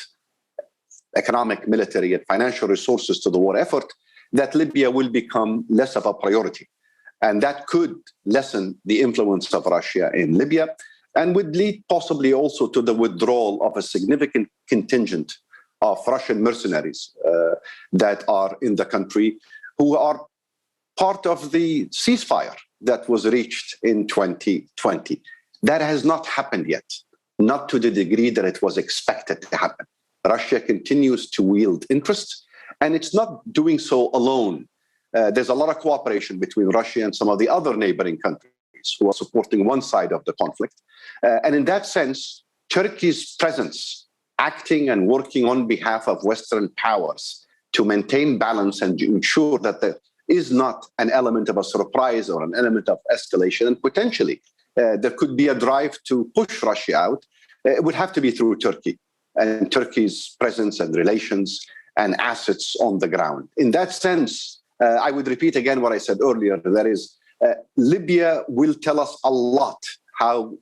economic, military, and financial resources to the war effort, that Libya will become less of a priority. And that could lessen the influence of Russia in Libya and would lead possibly also to the withdrawal of a significant contingent of Russian mercenaries that are in the country, who are part of the ceasefire that was reached in 2020. That has not happened yet, not to the degree that it was expected to happen. Russia continues to wield interest, and it's not doing so alone. There's a lot of cooperation between Russia and some of the other neighboring countries who are supporting one side of the conflict. And in that sense, Turkey's presence, acting and working on behalf of Western powers to maintain balance and to ensure that there is not an element of a surprise or an element of escalation, and potentially there could be a drive to push Russia out, it would have to be through Turkey and Turkey's presence and relations and assets on the ground. In that sense, I would repeat again what I said earlier, that is, Libya will tell us a lot how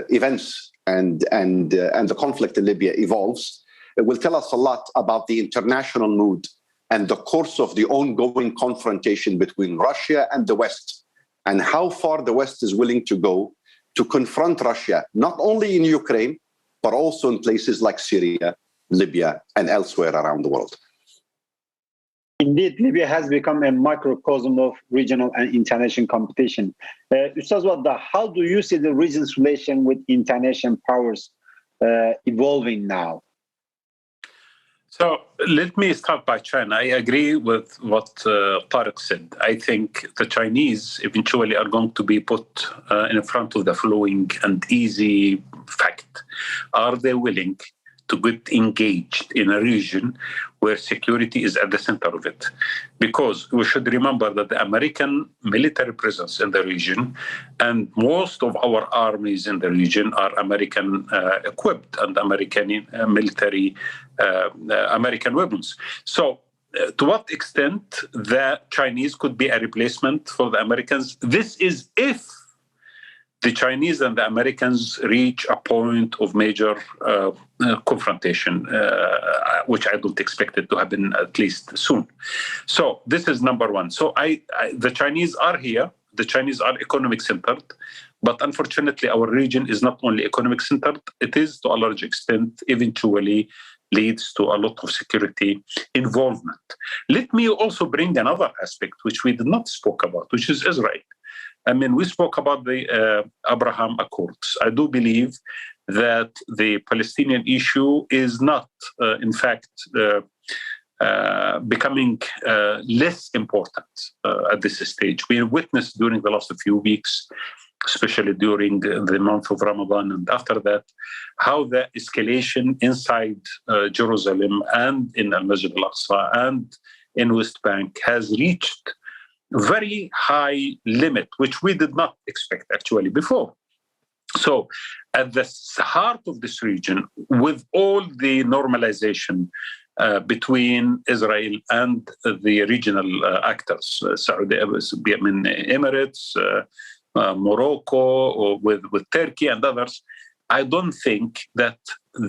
events and the conflict in Libya evolves. It will tell us a lot about the international mood and the course of the ongoing confrontation between Russia and the West, and how far the West is willing to go to confront Russia, not only in Ukraine, but also in places like Syria, Libya, and elsewhere around the world. Indeed, Libya has become a microcosm of regional and international competition. Ustaz Wadda, how do you see the region's relation with international powers evolving now? So let me start by China. I agree with what Tariq said. I think the Chinese eventually are going to be put in front of the following and easy fact. Are they willing to get engaged in a region where security is at the center of it? Because we should remember that the American military presence in the region and most of our armies in the region are American equipped and American military, American weapons. So to what extent the Chinese could be a replacement for the Americans? This is if the Chinese and the Americans reach a point of major confrontation, which I don't expect it to happen at least soon. So this is number one. So the Chinese are here. The Chinese are economic centered, but unfortunately our region is not only economic centered, it is to a large extent eventually leads to a lot of security involvement. Let me also bring another aspect which we did not spoke about, which is Israel. I mean, we spoke about the Abraham Accords. I do believe that the Palestinian issue is not, in fact, becoming less important at this stage. We have witnessed during the last few weeks, especially during the month of Ramadan and after that, how the escalation inside Jerusalem and in Al-Masjid al-Aqsa and in West Bank has reached very high limit, which we did not expect actually before. So at the heart of this region, with all the normalization between Israel and the regional actors, Saudi Emirates, Morocco, or with Turkey and others, I don't think that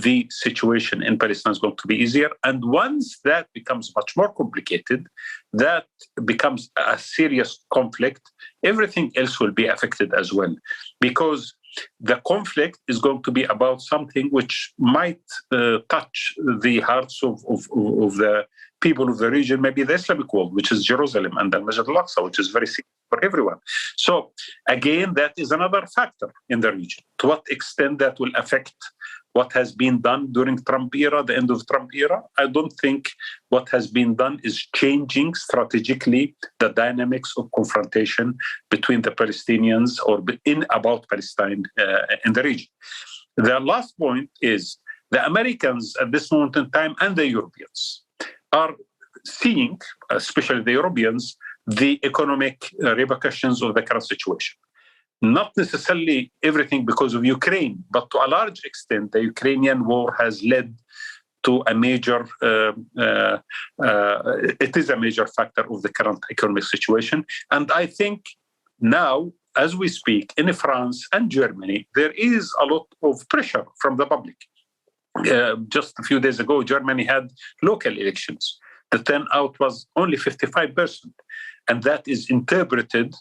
the situation in Palestine is going to be easier. And once that becomes much more complicated, that becomes a serious conflict, everything else will be affected as well. Because the conflict is going to be about something which might touch the hearts of the people of the region, maybe the Islamic world, which is Jerusalem and Al-Masjid al-Aqsa, which is very serious for everyone. So again, that is another factor in the region. To what extent that will affect what has been done during Trump era, the end of Trump era, I don't think what has been done is changing strategically the dynamics of confrontation between the Palestinians or about Palestine in the region. The last point is the Americans at this moment in time and the Europeans are seeing, especially the Europeans, the economic repercussions of the current situation. Not necessarily everything because of Ukraine, but to a large extent, the Ukrainian war has led to a major, it is a major factor of the current economic situation. And I think now, as we speak, in France and Germany, there is a lot of pressure from the public. Just a few days ago, Germany had local elections. The turnout was only 55%. And that is interpreted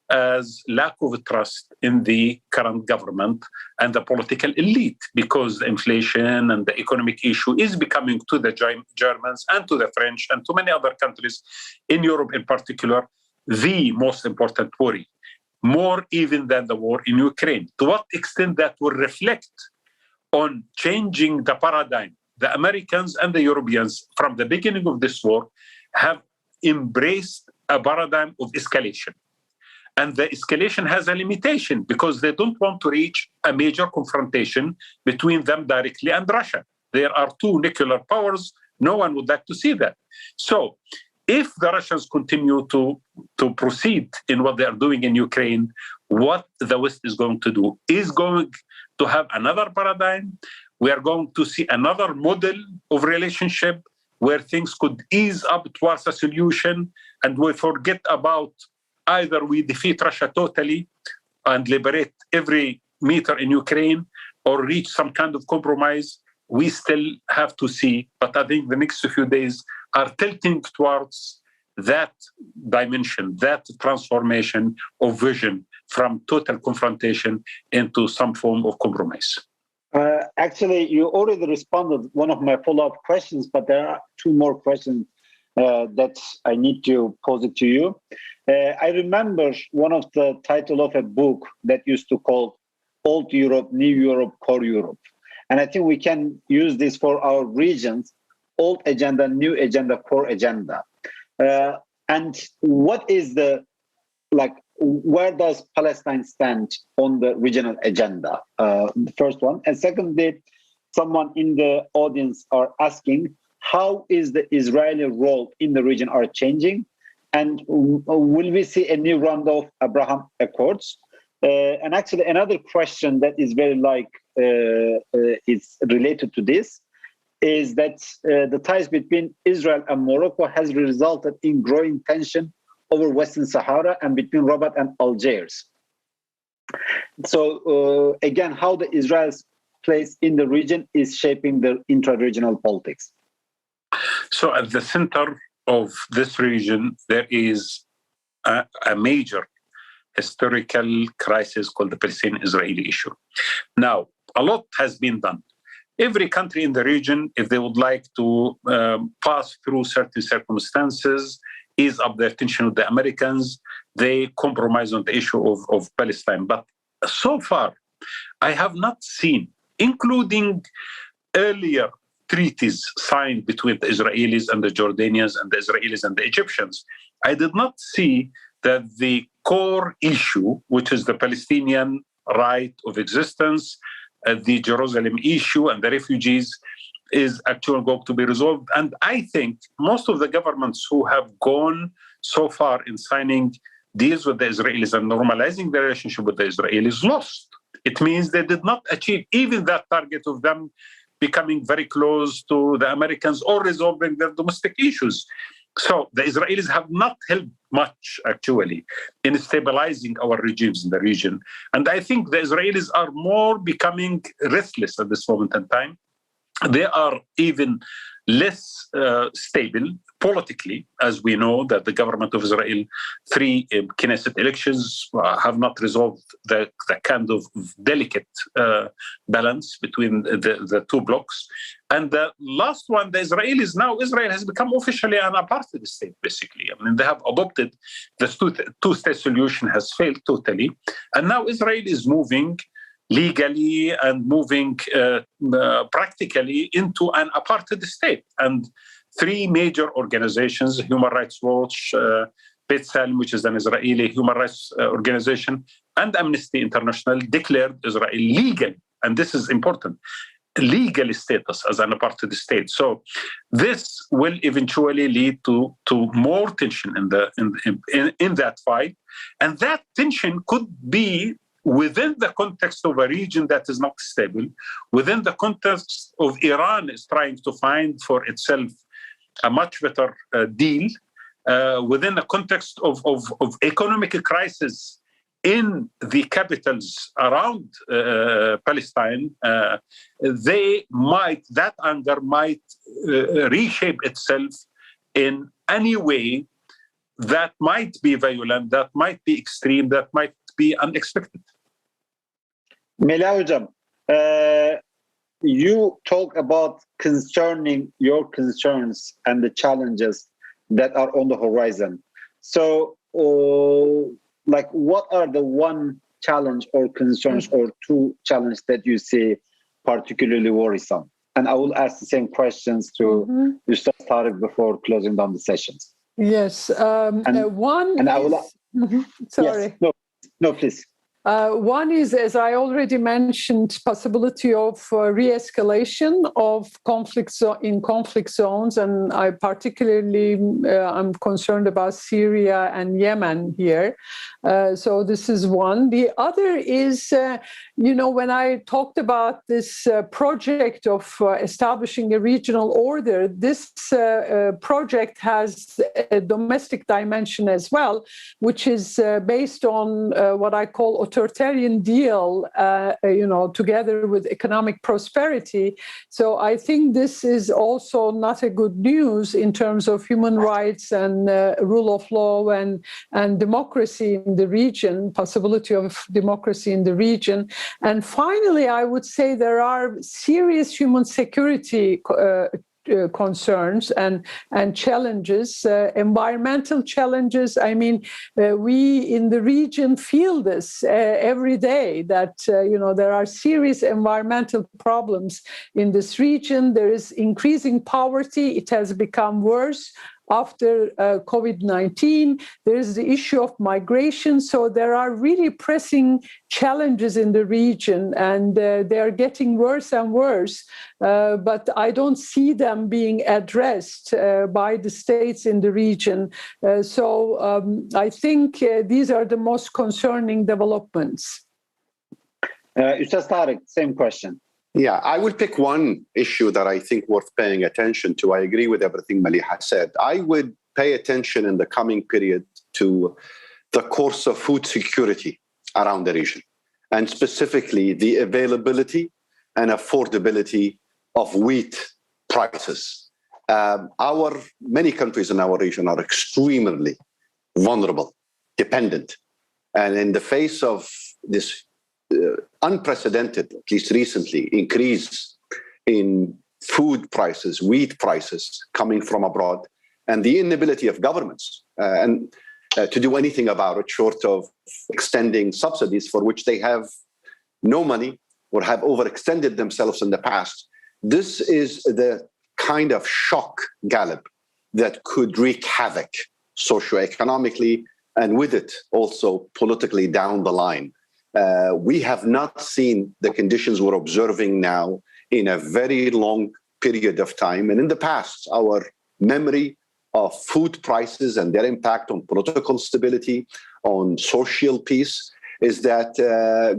as lack of trust in the current government and the political elite, because the inflation and the economic issue is becoming to the Germans and to the French and to many other countries in Europe in particular, the most important worry, more even than the war in Ukraine. To what extent that will reflect on changing the paradigm? The Americans and the Europeans from the beginning of this war have embraced a paradigm of escalation. And the escalation has a limitation because they don't want to reach a major confrontation between them directly and Russia. There are two nuclear powers. No one would like to see that. So if the Russians continue to proceed in what they are doing in Ukraine, what the West is going to do is going to have another paradigm. We are going to see another model of relationship where things could ease up towards a solution, and we forget about either we defeat Russia totally and liberate every meter in Ukraine or reach some kind of compromise. We still have to see, but I think the next few days are tilting towards that dimension, that transformation of vision from total confrontation into some form of compromise. Actually, you already responded one of my follow-up questions, but there are two more questions that I need to pose it to you. I remember one of the title of a book that used to call Old Europe, New Europe, Core Europe. And I think we can use this for our regions, old agenda, new agenda, core agenda. And what is where does Palestine stand on the regional agenda? The first one. And secondly, someone in the audience are asking, how is the Israeli role in the region are changing? And will we see a new round of Abraham Accords? And actually another question that is very it's related to this is that the ties between Israel and Morocco has resulted in growing tension over Western Sahara and between Rabat and Algiers. So again, how the Israel's place in the region is shaping the intra-regional politics. So at the center of this region, there is a major historical crisis called the Palestinian-Israeli issue. Now, a lot has been done. Every country in the region, if they would like to pass through certain circumstances, ease up their tension with the Americans, they compromise on the issue of Palestine. But so far, I have not seen, including earlier treaties signed between the Israelis and the Jordanians and the Israelis and the Egyptians, I did not see that the core issue, which is the Palestinian right of existence, the Jerusalem issue and the refugees, is actually going to be resolved. And I think most of the governments who have gone so far in signing deals with the Israelis and normalizing the relationship with the Israelis lost. It means they did not achieve even that target of them becoming very close to the Americans or resolving their domestic issues. So the Israelis have not helped much, actually, in stabilizing our regimes in the region. And I think the Israelis are more becoming restless at this moment in time. They are even less stable politically, as we know that the government of Israel, 3 Knesset elections have not resolved the kind of delicate balance between the two blocs. And the last one, the Israelis, now Israel has become officially an apartheid state, basically. I mean, they have adopted the two-state solution has failed totally. And now Israel is moving legally and moving practically into an apartheid state. And 3 major organizations, Human Rights Watch, B'Tselem, which is an Israeli human rights organization, and Amnesty International declared Israel legal, and this is important, legal status as an apartheid state. So this will eventually lead to more tension in that fight, and that tension could be within the context of a region that is not stable, within the context of Iran is trying to find for itself a much better deal, within the context of economic crisis in the capitals around Palestine, that anger might reshape itself in any way that might be violent, that might be extreme, that might be unexpected. Melih Hocam, you talk about concerning your concerns and the challenges that are on the horizon. So, what are the one challenge or concerns or 2 challenges that you see particularly worrisome? And I will ask the same questions to Ustaz Tariq before closing down the sessions. Yes. Sorry. Yes, no, please. One is, as I already mentioned, possibility of re-escalation of conflicts in conflict zones, and I particularly I'm concerned about Syria and Yemen here. So this is one. The other is, when I talked about this project of establishing a regional order, this project has a domestic dimension as well, which is based on what I call authoritarian deal, together with economic prosperity. So I think this is also not a good news in terms of human rights and rule of law and democracy in the region, possibility of democracy in the region. And finally, I would say there are serious human security concerns and challenges, environmental challenges. I mean, we in the region feel this every day, that there are serious environmental problems in this region. There is increasing poverty. It has become worse after COVID-19. There is the issue of migration. So there are really pressing challenges in the region, and they are getting worse and worse. But I don't see them being addressed by the states in the region. So I think these are the most concerning developments. Ustaz Tariq, same question. Yeah, I will pick one issue that I think worth paying attention to. I agree with everything Melih said. I would pay attention in the coming period to the course of food security around the region, and specifically the availability and affordability of wheat prices. Many countries in our region are extremely vulnerable, dependent. And in the face of this unprecedented, at least recently, increase in food prices, wheat prices coming from abroad, and the inability of governments to do anything about it short of extending subsidies for which they have no money or have overextended themselves in the past. This is the kind of shock gallop that could wreak havoc socioeconomically and with it also politically down the line. We have not seen the conditions we're observing now in a very long period of time. And in the past, our memory of food prices and their impact on political stability, on social peace, is that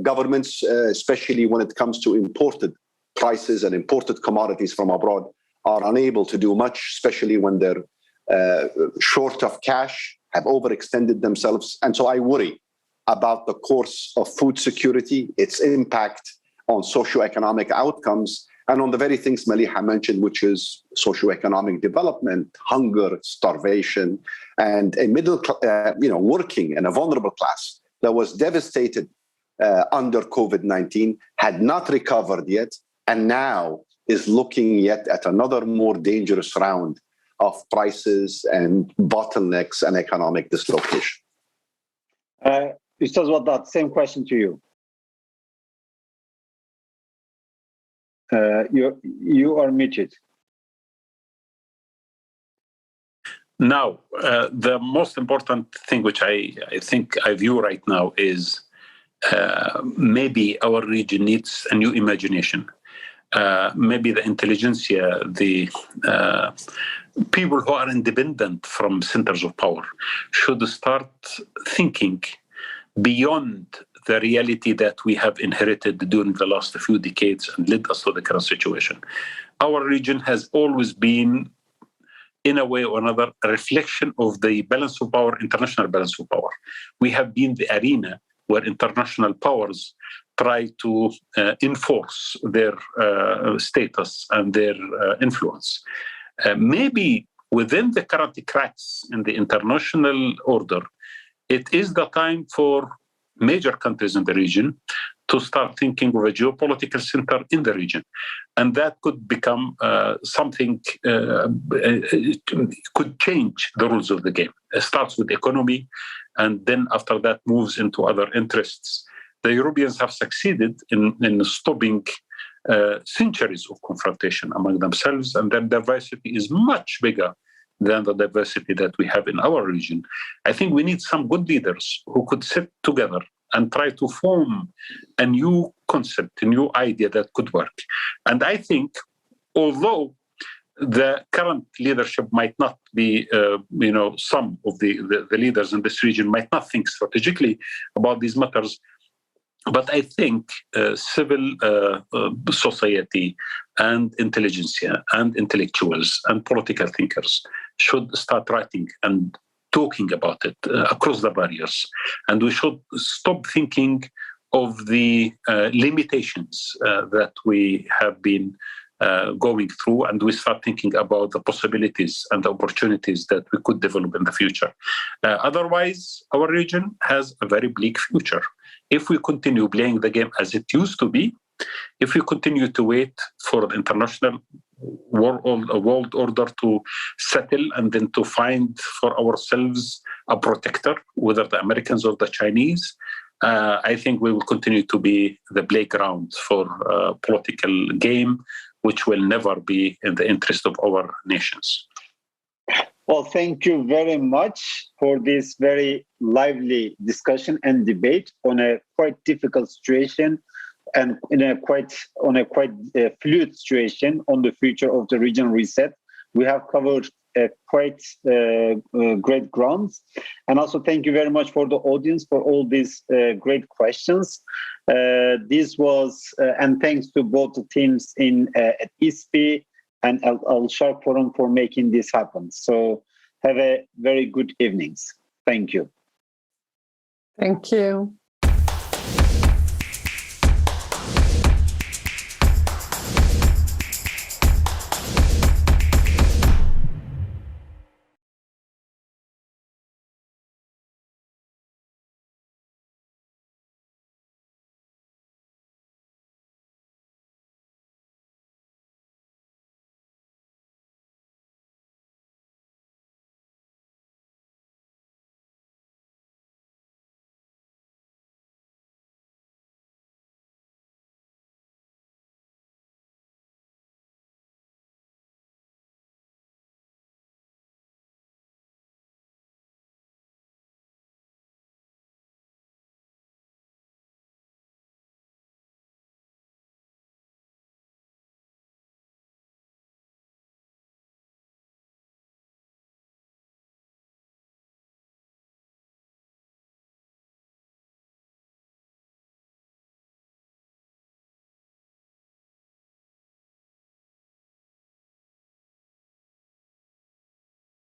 governments, especially when it comes to imported prices and imported commodities from abroad, are unable to do much, especially when they're short of cash, have overextended themselves. And so I worry about the course of food security, its impact on socioeconomic outcomes, and on the very things Maliha mentioned, which is socioeconomic development, hunger, starvation, and a middle, working and a vulnerable class that was devastated under COVID-19, had not recovered yet, and now is looking yet at another more dangerous round of prices and bottlenecks and economic dislocation. Ustaz Wadat, same question to you. You are muted. Now, the most important thing which I think I view right now is maybe our region needs a new imagination. Maybe the intelligentsia, the people who are independent from centers of power should start thinking beyond the reality that we have inherited during the last few decades and led us to the current situation. Our region has always been, in a way or another, a reflection of the balance of power, international balance of power. We have been the arena where international powers try to enforce their status and their influence. Maybe within the current cracks in the international order, it is the time for major countries in the region to start thinking of a geopolitical center in the region. And that could become something, could change the rules of the game. It starts with economy, and then after that moves into other interests. The Europeans have succeeded in stopping centuries of confrontation among themselves, and their diversity is much bigger than the diversity that we have in our region. I think we need some good leaders who could sit together and try to form a new concept, a new idea that could work. And I think, although the current leadership might not be, some of the leaders in this region might not think strategically about these matters, but I think civil society and intelligentsia and intellectuals and political thinkers should start writing and talking about it across the barriers. And we should stop thinking of the limitations that we have been going through, and we start thinking about the possibilities and the opportunities that we could develop in the future. Otherwise, our region has a very bleak future. If we continue playing the game as it used to be, if we continue to wait for the international world order to settle and then to find for ourselves a protector, whether the Americans or the Chinese, I think we will continue to be the playground for a political game, which will never be in the interest of our nations. Well, thank you very much for this very lively discussion and debate on a quite difficult situation and in a quite fluid situation on the future of the regional reset. We have covered quite great grounds. And also thank you very much for the audience for all these great questions. This was, and thanks to both the teams at ISPI and Al-Sharq Forum for making this happen. So have a very good evenings. Thank you. Thank you.